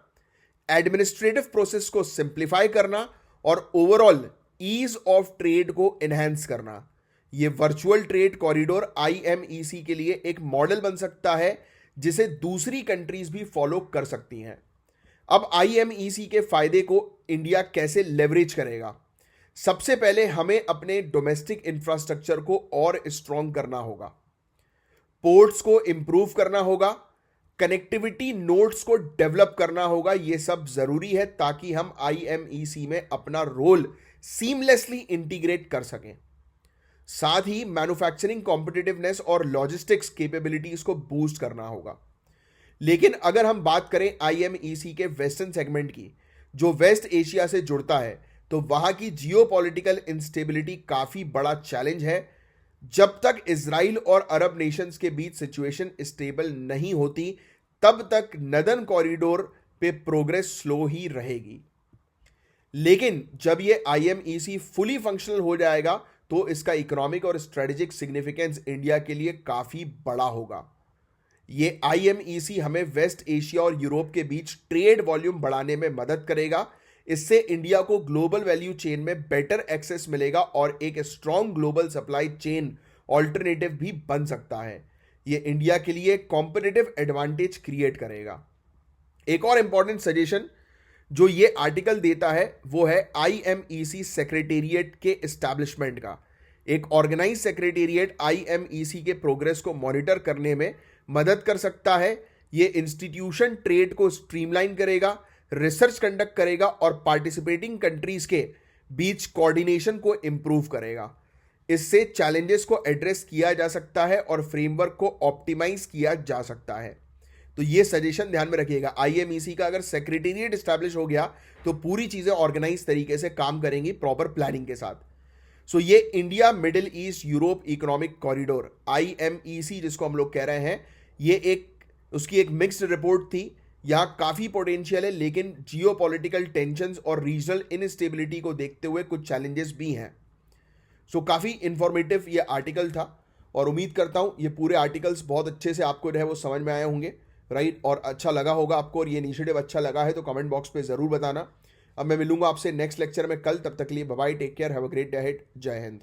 एडमिनिस्ट्रेटिव प्रोसेस को सिंप्लीफाई करना और ओवरऑल ईज ऑफ ट्रेड को एनहांस करना। यह वर्चुअल ट्रेड कॉरिडोर IMEC के लिए एक मॉडल बन सकता है, जिसे दूसरी कंट्रीज भी फॉलो कर सकती हैं। अब IMEC के फायदे को इंडिया कैसे लेवरेज करेगा? सबसे पहले हमें अपने डोमेस्टिक इंफ्रास्ट्रक्चर को और स्ट्रांग करना होगा, पोर्ट्स को इंप्रूव करना होगा, कनेक्टिविटी नोड्स को डेवलप करना होगा। ये सब जरूरी है ताकि हम आईएमईसी में अपना रोल सीमलेसली इंटीग्रेट कर सकें। साथ ही मैन्युफैक्चरिंग कॉम्पिटिटिवनेस और लॉजिस्टिक्स कैपेबिलिटीज को बूस्ट करना होगा। लेकिन अगर हम बात करें आईएमईसी के वेस्टर्न सेगमेंट की, जो वेस्ट एशिया से जुड़ता है, तो वहां की जियोपॉलिटिकल इंस्टेबिलिटी काफी बड़ा चैलेंज है। जब तक इजराइल और अरब नेशंस के बीच सिचुएशन स्टेबल नहीं होती, तब तक नदर्न कॉरिडोर पे प्रोग्रेस स्लो ही रहेगी। लेकिन जब ये आईएमईसी फुली फंक्शनल हो जाएगा तो इसका इकोनॉमिक और स्ट्रेटेजिक सिग्निफिकेंस इंडिया के लिए काफी बड़ा होगा। ये आईएमईसी हमें वेस्ट एशिया और यूरोप के बीच ट्रेड वॉल्यूम बढ़ाने में मदद करेगा। इससे इंडिया को ग्लोबल वैल्यू चेन में बेटर एक्सेस मिलेगा और एक strong global supply chain alternative भी बन सकता है। ये इंडिया के लिए कॉम्पिटिटिव एडवांटेज क्रिएट करेगा। एक और इंपॉर्टेंट सजेशन जो ये आर्टिकल देता है वो है आईएमईसी सेक्रेटेरिएट के एस्टैब्लिशमेंट का। एक ऑर्गेनाइज सेक्रेटेरिएट आईएमईसी के प्रोग्रेस को मॉनिटर करने में मदद कर सकता है। ये इंस्टीट्यूशन ट्रेड को स्ट्रीमलाइन करेगा, रिसर्च कंडक्ट करेगा और पार्टिसिपेटिंग कंट्रीज के बीच कोऑर्डिनेशन को इंप्रूव करेगा। इससे चैलेंजेस को एड्रेस किया जा सकता है और फ्रेमवर्क को ऑप्टिमाइज किया जा सकता है। तो ये सजेशन ध्यान में रखिएगा। आईएमईसी का अगर सेक्रेटेरिएट एस्टैब्लिश हो गया तो पूरी चीजें ऑर्गेनाइज तरीके से काम करेंगी प्रॉपर प्लानिंग के साथ। सो ये India middle east Europe economic corridor IMEC जिसको हम लोग कह रहे हैं, ये उसकी एक मिक्स्ड रिपोर्ट थी। यहाँ काफी पोटेंशियल है, लेकिन जियोपॉलिटिकल टेंशंस और रीजनल इनस्टेबिलिटी को देखते हुए कुछ चैलेंजेस भी हैं। सो काफी इंफॉर्मेटिव ये आर्टिकल था और उम्मीद करता हूँ ये पूरे आर्टिकल्स बहुत अच्छे से आपको जो है वो समझ में आए होंगे, राइट, और अच्छा लगा होगा आपको। और ये इनिशिएटिव अच्छा लगा है तो कमेंट बॉक्स पे जरूर बताना। अब मैं मिलूंगा आपसे नेक्स्ट लेक्चर में कल। तब तक के लिए bye bye, take care, have a great day ahead. जय हिंद।